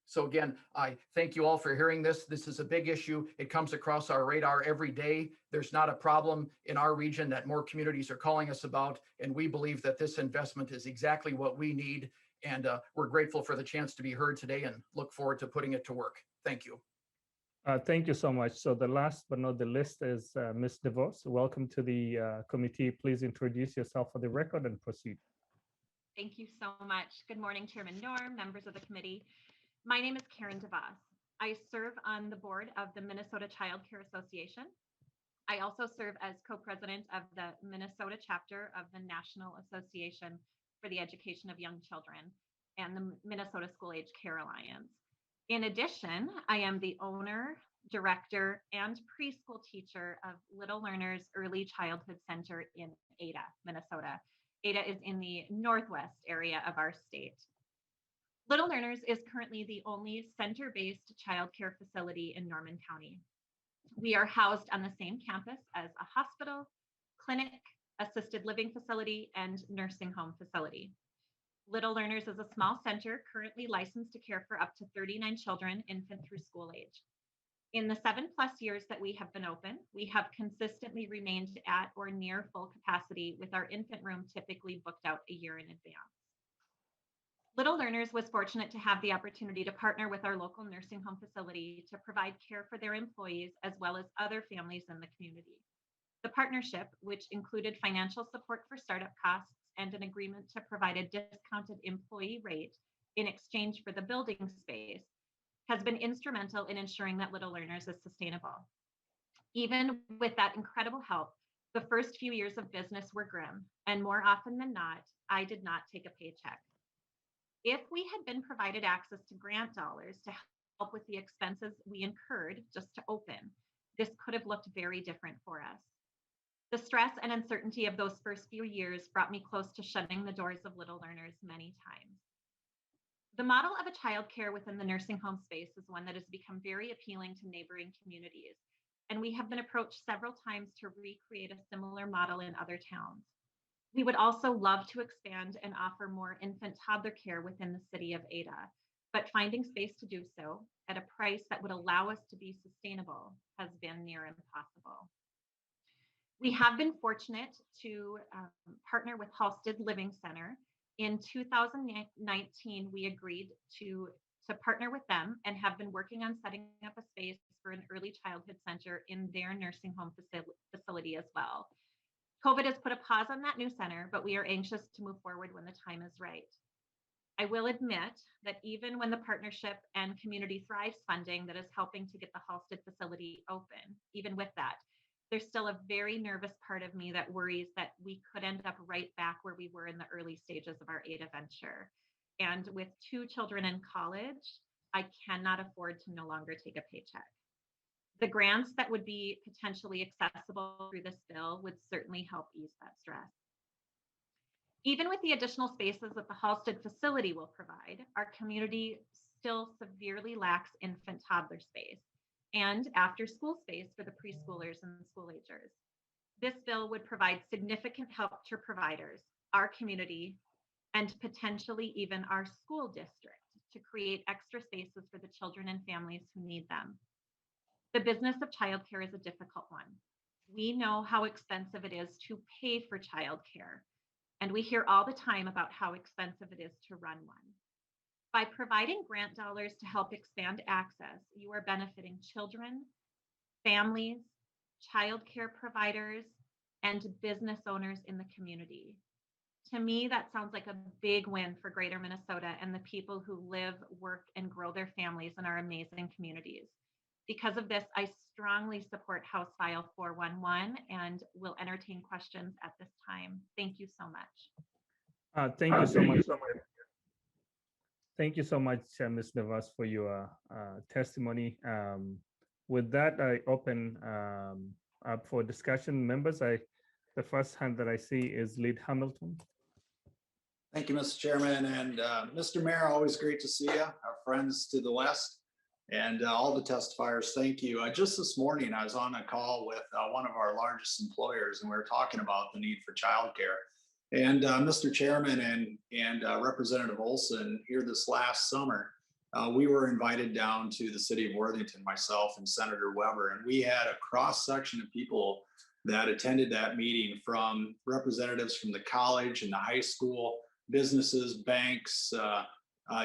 So again, I thank you all for hearing this. This is a big issue. It comes across our radar every day. There's not a problem in our region that more communities are calling us about. And we believe that this investment is exactly what we need. And we're grateful for the chance to be heard today and look forward to putting it to work. Thank you. Thank you so much. So the last but not the least is Ms. DeVos. Welcome to the committee. Please introduce yourself for the record and proceed. Thank you so much. Good morning, Chairman Norm, members of the committee. My name is Karen DeVos. I serve on the board of the Minnesota Child Care Association. I also serve as co-president of the Minnesota chapter of the National Association for the Education of Young Children and the Minnesota School Age Care Alliance. In addition, I am the owner, director, and preschool teacher of Little Learners Early Childhood Center in Ada, Minnesota. Ada is in the northwest area of our state. Little Learners is currently the only center-based childcare facility in Norman County. We are housed on the same campus as a hospital, clinic, assisted living facility, and nursing home facility. Little Learners is a small center currently licensed to care for up to 39 children, infant through school age. In the 7+ years that we have been open, we have consistently remained at or near full capacity, with our infant room typically booked out a year in advance. Little Learners was fortunate to have the opportunity to partner with our local nursing home facility to provide care for their employees as well as other families in the community. The partnership, which included financial support for startup costs and an agreement to provide a discounted employee rate in exchange for the building space, has been instrumental in ensuring that Little Learners is sustainable. Even with that incredible help, the first few years of business were grim, and more often than not, I did not take a paycheck. If we had been provided access to grant dollars to help with the expenses we incurred just to open, this could have looked very different for us. The stress and uncertainty of those first few years brought me close to shutting the doors of Little Learners many times. The model of a childcare within the nursing home space is one that has become very appealing to neighboring communities, and we have been approached several times to recreate a similar model in other towns. We would also love to expand and offer more infant toddler care within the city of Ada, but finding space to do so at a price that would allow us to be sustainable has been near impossible. We have been fortunate to partner with Halstead Living Center. In 2019, we agreed to partner with them and have been working on setting up a space for an early childhood center in their nursing home facility as well. COVID has put a pause on that new center, but we are anxious to move forward when the time is right. I will admit that even when the partnership and Community Thrives funding that is helping to get the Halstead facility open, even with that, there's still a very nervous part of me that worries that we could end up right back where we were in the early stages of our Ada venture. And with 2 children in college, I cannot afford to no longer take a paycheck. The grants that would be potentially accessible through this bill would certainly help ease that stress. Even with the additional spaces that the Halstead facility will provide, our community still severely lacks infant toddler space and after school space for the preschoolers and school agers. This bill would provide significant help to providers, our community, and potentially even our school district to create extra spaces for the children and families who need them. The business of childcare is a difficult one. We know how expensive it is to pay for childcare, and we hear all the time about how expensive it is to run one. By providing grant dollars to help expand access, you are benefiting children, families, childcare providers, and business owners in the community. To me, that sounds like a big win for Greater Minnesota and the people who live, work, and grow their families in our amazing communities. Because of this, I strongly support House File 411 and will entertain questions at this time. Thank you so much. Thank you so much. Thank you so much, Ms. Devas, for your testimony. With that, I open up for discussion. Members, the first hand that I see is Lead Hamilton. Thank you, Mr. Chairman, and Mr. Mayor, always great to see you, our friends to the west, and all the testifiers, thank you. Just this morning, I was on a call with one of our largest employers, and we were talking about the need for childcare. And Mr. Chairman and Representative Olson, here this last summer, we were invited down to the city of Worthington, myself and Senator Weber, and we had a cross-section of people that attended that meeting, from representatives from the college and the high school, businesses, banks,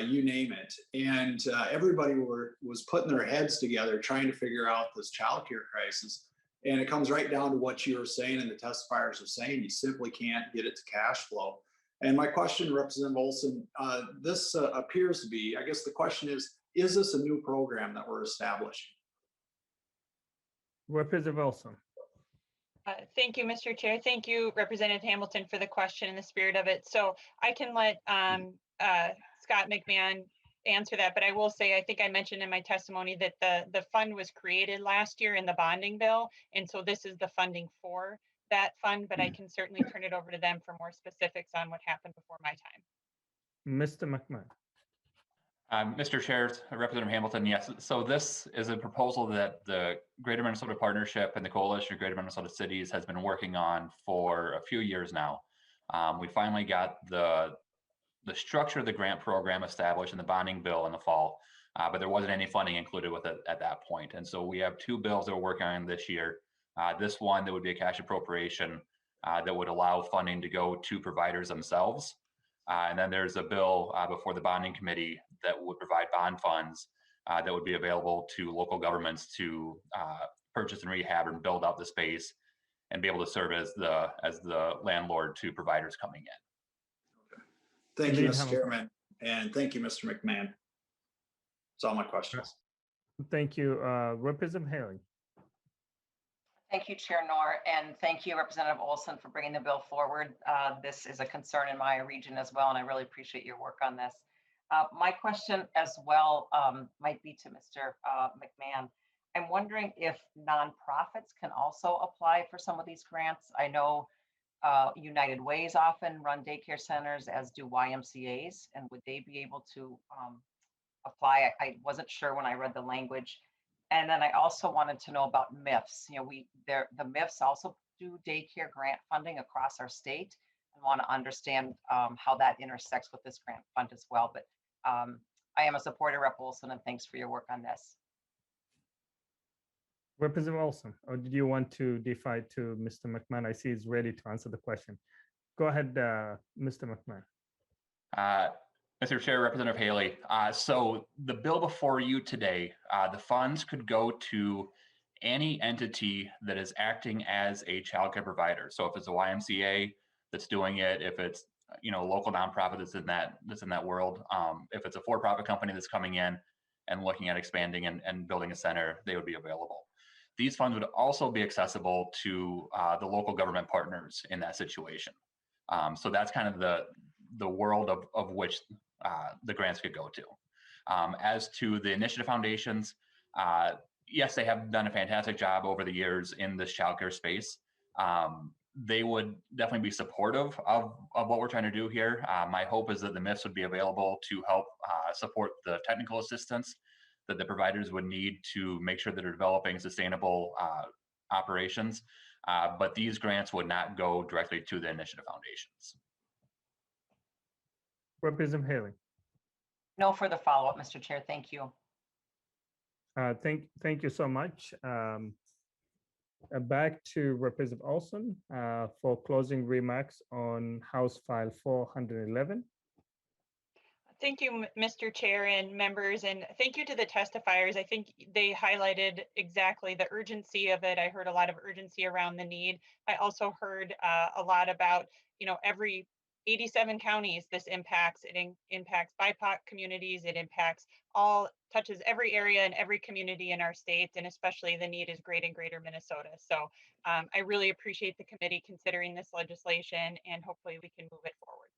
you name it. And everybody was putting their heads together trying to figure out this childcare crisis. And it comes right down to what you were saying and the testifiers are saying. You simply can't get it to cash flow. And my question, Representative Olson, this appears to be, I guess the question is this a new program that we're establishing? Representative Olson. Thank you, Mr. Chair. Thank you, Representative Hamilton, for the question and the spirit of it. So I can let Scott McMahon answer that, but I will say, I think I mentioned in my testimony that the fund was created last year in the bonding bill, and so this is the funding for that fund, but I can certainly turn it over to them for more specifics on what happened before my time. Mr. McMahon. Mr. Chair, Representative Hamilton, yes. So this is a proposal that the Greater Minnesota Partnership and the Coalition of Greater Minnesota Cities has been working on for a few years now. We finally got the structure of the grant program established in the bonding bill in the fall, but there wasn't any funding included with it at that point. And so we have 2 bills that we're working on this year. This one that would be a cash appropriation that would allow funding to go to providers themselves. And then there's a bill before the bonding committee that would provide bond funds that would be available to local governments to purchase and rehab and build out the space and be able to serve as the landlord to providers coming in. Thank you, Mr. Chairman, and thank you, Mr. McMahon. That's all my questions. Thank you. Representative Haley. Thank you, Chair Noor, and thank you, Representative Olson, for bringing the bill forward. This is a concern in my region as well, and I really appreciate your work on this. My question as well might be to Mr. McMahon. I'm wondering if nonprofits can also apply for some of these grants. I know United Ways often run daycare centers, as do YMCAs, and would they be able to apply? I wasn't sure when I read the language. And then I also wanted to know about MIFs. You know, the MIFs also do daycare grant funding across our state, and want to understand how that intersects with this grant fund as well. But I am a supporter, Rep. Olson, and thanks for your work on this. Representative Olson, or did you want to defer to Mr. McMahon? I see he's ready to answer the question. Go ahead, Mr. McMahon. Mr. Chair, Representative Haley. So the bill before you today, the funds could go to any entity that is acting as a childcare provider. So if it's a YMCA that's doing it, if it's a local nonprofit that's in that world, if it's a for-profit company that's coming in and looking at expanding and building a center, they would be available. These funds would also be accessible to the local government partners in that situation. So that's kind of the world of which the grants could go to. As to the initiative foundations, yes, they have done a fantastic job over the years in this childcare space. They would definitely be supportive of what we're trying to do here. My hope is that the MIFs would be available to help support the technical assistance that the providers would need to make sure that they're developing sustainable operations. But these grants would not go directly to the initiative foundations. Representative Haley. No further follow-up, Mr. Chair. Thank you. Thank you so much. Back to Representative Olson for closing remarks on House File 411. Thank you, Mr. Chair and members, and thank you to the testifiers. I think they highlighted exactly the urgency of it. I heard a lot of urgency around the need. I also heard a lot about, every 87 counties this impacts. It impacts BIPOC communities. It touches every area and every community in our state, and especially the need is great in Greater Minnesota. So I really appreciate the committee considering this legislation, and hopefully we can move it forward.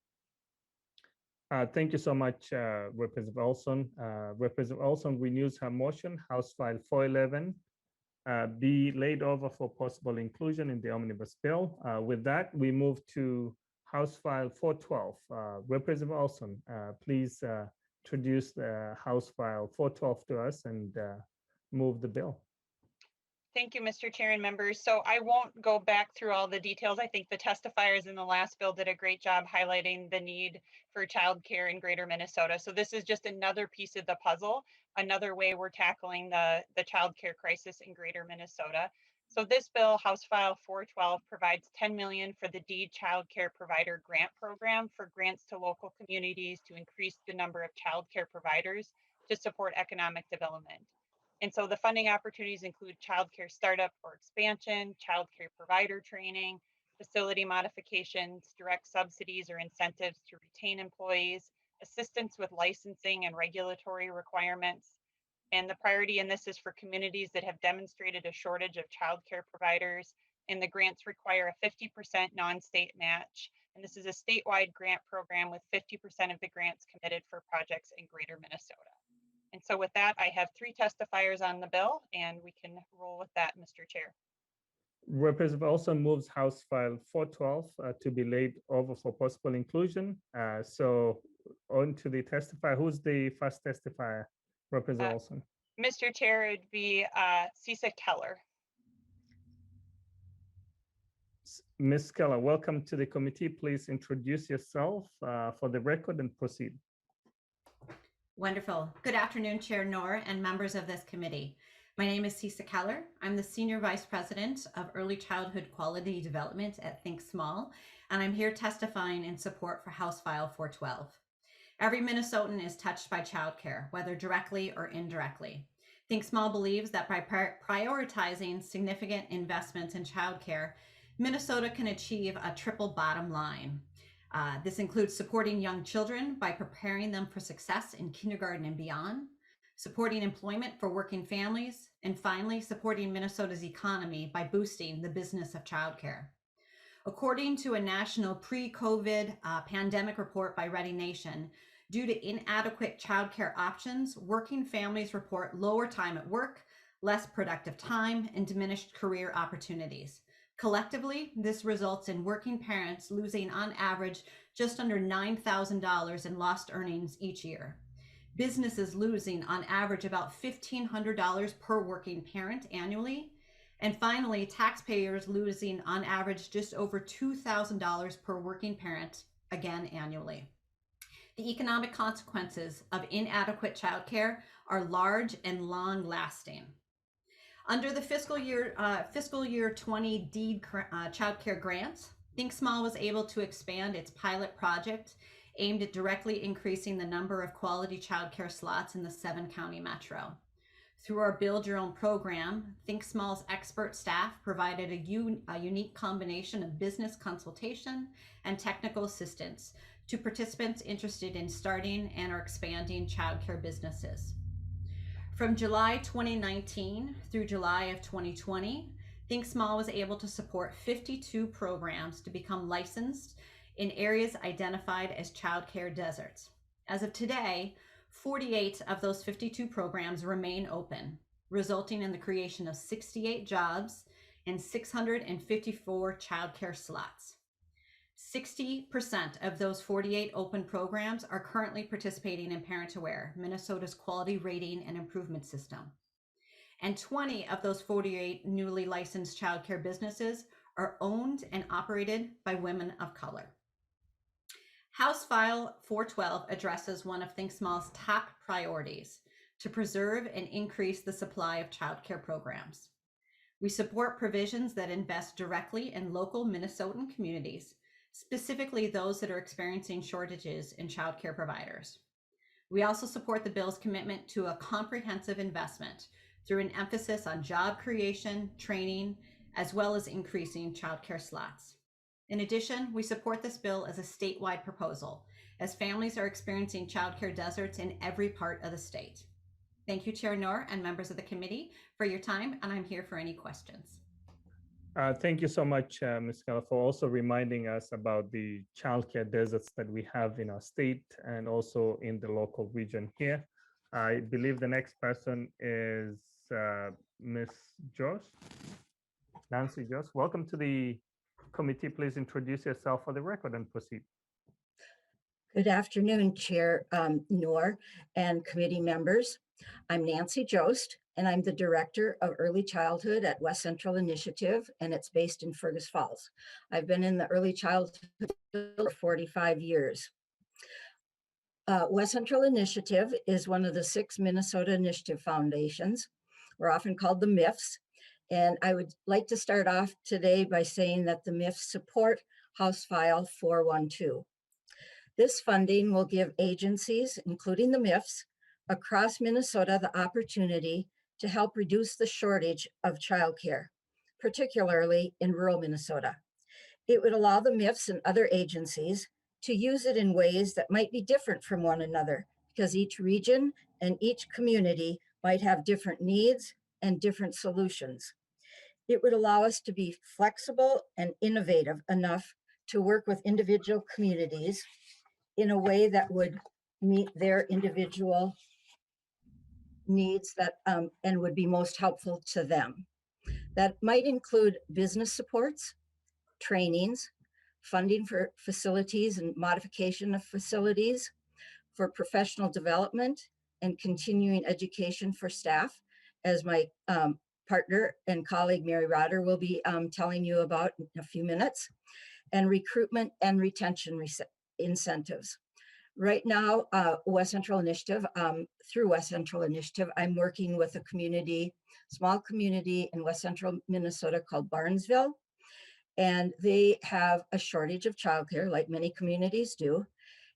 Thank you so much, Representative Olson. Representative Olson renews her motion, House File 411, be laid over for possible inclusion in the omnibus bill. With that, we move to House File 412. Representative Olson, please introduce the House File 412 to us and move the bill. Thank you, Mr. Chair and members. So I won't go back through all the details. I think the testifiers in the last bill did a great job highlighting the need for childcare in Greater Minnesota. So this is just another piece of the puzzle, another way we're tackling the childcare crisis in Greater Minnesota. So this bill, House File 412, provides $10 million for the DEED Child Care Provider Grant Program for grants to local communities to increase the number of child care providers to support economic development. And so the funding opportunities include childcare startup or expansion, childcare provider training, facility modifications, direct subsidies or incentives to retain employees, assistance with licensing and regulatory requirements. And the priority in this is for communities that have demonstrated a shortage of childcare providers, and the grants require a 50% non-state match. And this is a statewide grant program with 50% of the grants committed for projects in Greater Minnesota. And so with that, I have 3 testifiers on the bill, and we can roll with that, Mr. Chair. Representative Olson moves House File 412 to be laid over for possible inclusion. So on to the testifier. Who's the first testifier, Representative Olson? Mr. Chair, it'd be Cisa Keller. Ms. Keller, welcome to the committee. Please introduce yourself for the record and proceed. Wonderful. Good afternoon, Chair Noor and members of this committee. My name is Cisa Keller. I'm the Senior Vice President of Early Childhood Quality Development at Think Small, and I'm here testifying in support for House File 412. Every Minnesotan is touched by childcare, whether directly or indirectly. Think Small believes that by prioritizing significant investments in childcare, Minnesota can achieve a triple bottom line. This includes supporting young children by preparing them for success in kindergarten and beyond, supporting employment for working families, and finally, supporting Minnesota's economy by boosting the business of childcare. According to a national pre-COVID pandemic report by Ready Nation, due to inadequate childcare options, working families report lower time at work, less productive time, and diminished career opportunities. Collectively, this results in working parents losing on average just under $9,000 in lost earnings each year. Businesses losing on average about $1,500 per working parent annually. And finally, taxpayers losing on average just over $2,000 per working parent, again annually. The economic consequences of inadequate childcare are large and long lasting. Under the fiscal year 20 deed childcare grants, Think Small was able to expand its pilot project aimed at directly increasing the number of quality childcare slots in the 7-county metro. Through our Build Your Own program, Think Small's expert staff provided a unique combination of business consultation and technical assistance to participants interested in starting and or expanding childcare businesses. From July 2019 through July of 2020, Think Small was able to support 52 programs to become licensed in areas identified as childcare deserts. As of today, 48 of those 52 programs remain open, resulting in the creation of 68 jobs and 654 childcare slots. 60% of those 48 open programs are currently participating in Parent Aware, Minnesota's quality rating and improvement system. And 20 of those 48 newly licensed childcare businesses are owned and operated by women of color. House File 412 addresses one of Think Small's top priorities: to preserve and increase the supply of childcare programs. We support provisions that invest directly in local Minnesotan communities, specifically those that are experiencing shortages in childcare providers. We also support the bill's commitment to a comprehensive investment through an emphasis on job creation, training, as well as increasing childcare slots. In addition, we support this bill as a statewide proposal, as families are experiencing childcare deserts in every part of the state. Thank you, Chair Knorr and members of the committee for your time, and I'm here for any questions. Thank you so much, Ms. Keller, for also reminding us about the childcare deserts that we have in our state and also in the local region here. I believe the next person is Ms. Joss, Nancy Joss. Welcome to the committee. Please introduce yourself for the record and proceed. Good afternoon, Chair Knorr and committee members. I'm Nancy Jost, and I'm the Director of Early Childhood at West Central Initiative, and it's based in Fergus Falls. I've been in the early childhood for 45 years. West Central Initiative is one of the 6 Minnesota Initiative Foundations. We're often called the MIFs. And I would like to start off today by saying that the MIFs support House File 412. This funding will give agencies, including the MIFs, across Minnesota the opportunity to help reduce the shortage of childcare, particularly in rural Minnesota. It would allow the MIFs and other agencies to use it in ways that might be different from one another, because each region and each community might have different needs and different solutions. It would allow us to be flexible and innovative enough to work with individual communities in a way that would meet their individual needs that and would be most helpful to them. That might include business supports, trainings, funding for facilities and modification of facilities, for professional development and continuing education for staff, as my partner and colleague Mary Rotter will be telling you about in a few minutes, and recruitment and retention incentives. Right now, West Central Initiative, through West Central Initiative, I'm working with a small community in West Central Minnesota called Barnesville, and they have a shortage of childcare, like many communities do.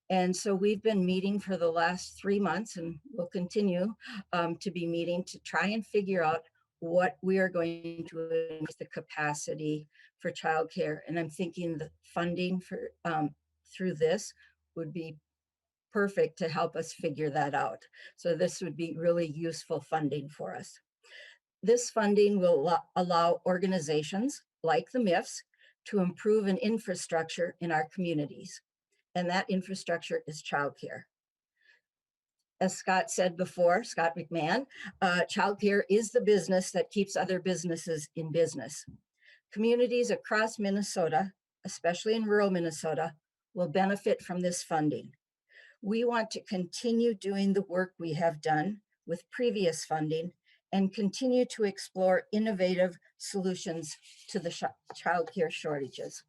And so we've been meeting for the last 3 months, and we'll continue to be meeting to try and figure out what we are going to increase the capacity for childcare. And I'm thinking the funding for through this would be perfect to help us figure that out. So this would be really useful funding for us. This funding will allow organizations like the MIFs to improve an infrastructure in our communities. And that infrastructure is childcare. As Scott said before, Scott McMahon, childcare is the business that keeps other businesses in business. Communities across Minnesota, especially in rural Minnesota, will benefit from this funding. We want to continue doing the work we have done with previous funding and continue to explore innovative solutions to the childcare shortages.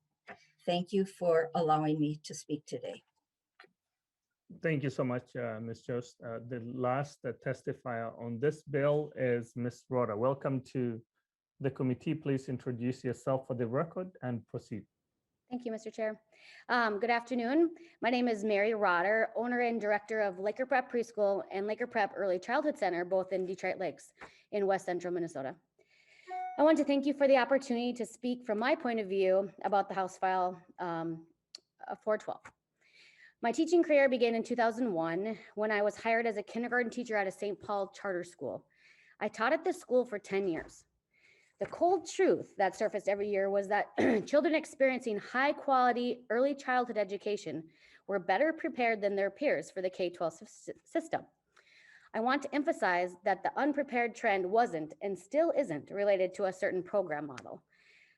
Thank you for allowing me to speak today. Thank you so much, Ms. Jost. The last testifier on this bill is Ms. Rhoda. Welcome to the committee. Please introduce yourself for the record and proceed. Thank you, Mr. Chair. Good afternoon. My name is Mary Rotter, owner and director of Laker Prep Preschool and Laker Prep Early Childhood Center, both in Detroit Lakes in West Central Minnesota. I want to thank you for the opportunity to speak from my point of view about the House File 412. My teaching career began in 2001 when I was hired as a kindergarten teacher at a St. Paul charter school. I taught at this school for 10 years. The cold truth that surfaced every year was that children experiencing high quality early childhood education were better prepared than their peers for the K-12 system. I want to emphasize that the unprepared trend wasn't and still isn't related to a certain program model.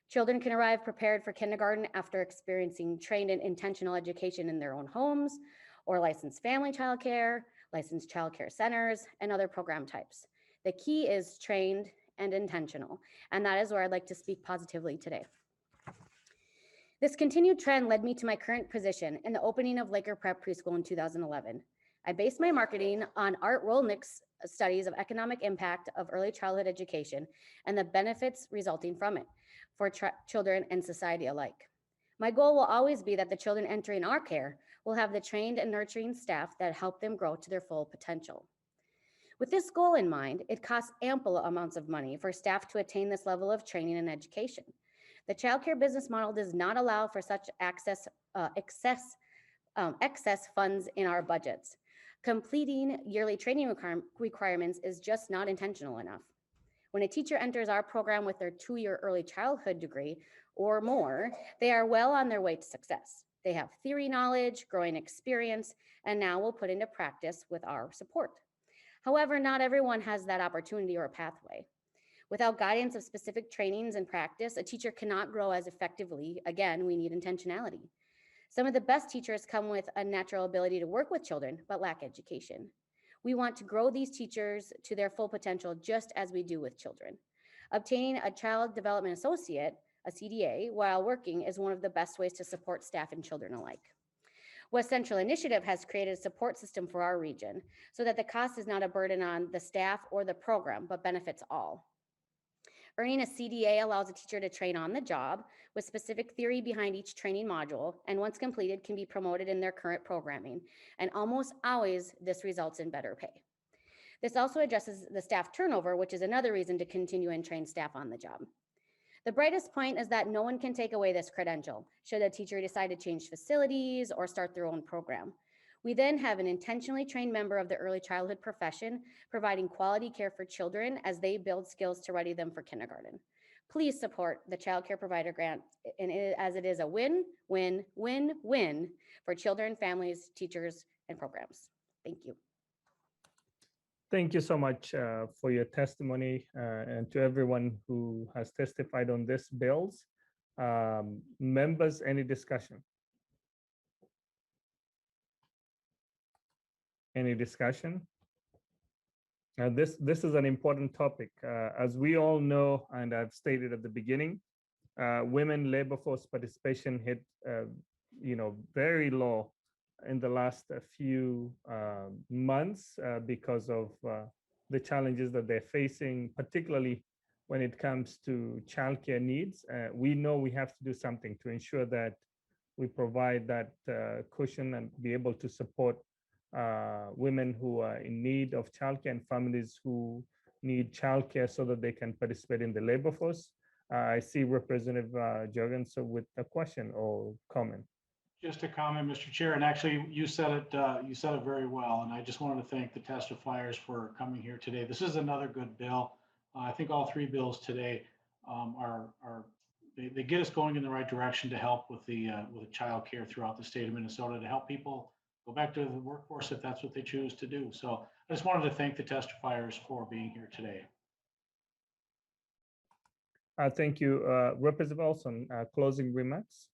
Children can arrive prepared for kindergarten after experiencing trained and intentional education in their own homes or licensed family childcare, licensed childcare centers, and other program types. The key is trained and intentional, and that is where I'd like to speak positively today. This continued trend led me to my current position in the opening of Laker Prep Preschool in 2011. I based my marketing on Art Rolnick's studies of economic impact of early childhood education and the benefits resulting from it for children and society alike. My goal will always be that the children entering our care will have the trained and nurturing staff that help them grow to their full potential. With this goal in mind, it costs ample amounts of money for staff to attain this level of training and education. The childcare business model does not allow for such excess funds in our budgets. Completing yearly training requirements is just not intentional enough. When a teacher enters our program with their 2-year early childhood degree or more, they are well on their way to success. They have theory knowledge, growing experience, and now will put into practice with our support. However, not everyone has that opportunity or pathway. Without guidance of specific trainings and practice, a teacher cannot grow as effectively. Again, we need intentionality. Some of the best teachers come with a natural ability to work with children, but lack education. We want to grow these teachers to their full potential just as we do with children. Obtaining a Child Development Associate, a CDA, while working is one of the best ways to support staff and children alike. West Central Initiative has created a support system for our region so that the cost is not a burden on the staff or the program, but benefits all. Earning a CDA allows a teacher to train on the job with specific theory behind each training module, and once completed can be promoted in their current programming. And almost always this results in better pay. This also addresses the staff turnover, which is another reason to continue and train staff on the job. The brightest point is that no one can take away this credential should a teacher decide to change facilities or start their own program. We then have an intentionally trained member of the early childhood profession providing quality care for children as they build skills to ready them for kindergarten. Please support the Child Care Provider Grant as it is a win, win, win, win for children, families, teachers, and programs. Thank you. Thank you so much for your testimony and to everyone who has testified on this bills. Members, any discussion? Any discussion? This is an important topic. As we all know, and I've stated at the beginning, women labor force participation hit very low in the last few months because of the challenges that they're facing, particularly when it comes to childcare needs. We know we have to do something to ensure that we provide that cushion and be able to support women who are in need of childcare and families who need childcare so that they can participate in the labor force. I see Representative Jorgensen with a question or comment. Just a comment, Mr. Chair, and actually you said it very well. And I just wanted to thank the testifiers for coming here today. This is another good bill. I think all three bills today they get us going in the right direction to help with the child care throughout the state of Minnesota, to help people go back to the workforce if that's what they choose to do. So I just wanted to thank the testifiers for being here today. Thank you. Representative Olson, closing remarks.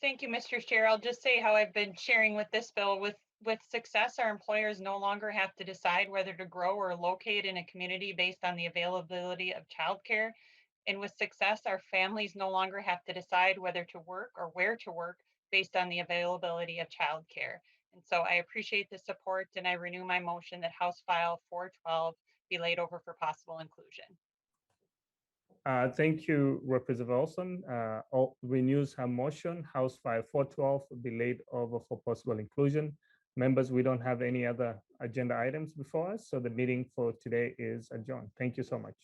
Thank you, Mr. Chair. I'll just say how I've been sharing with this bill. With success, our employers no longer have to decide whether to grow or locate in a community based on the availability of childcare. And with success, our families no longer have to decide whether to work or where to work based on the availability of childcare. And so I appreciate the support, and I renew my motion that House File 412 be laid over for possible inclusion. Thank you, Representative Olson. Renews her motion, House File 412 be laid over for possible inclusion. Members, we don't have any other agenda items before us, so the meeting for today is adjourned. Thank you so much.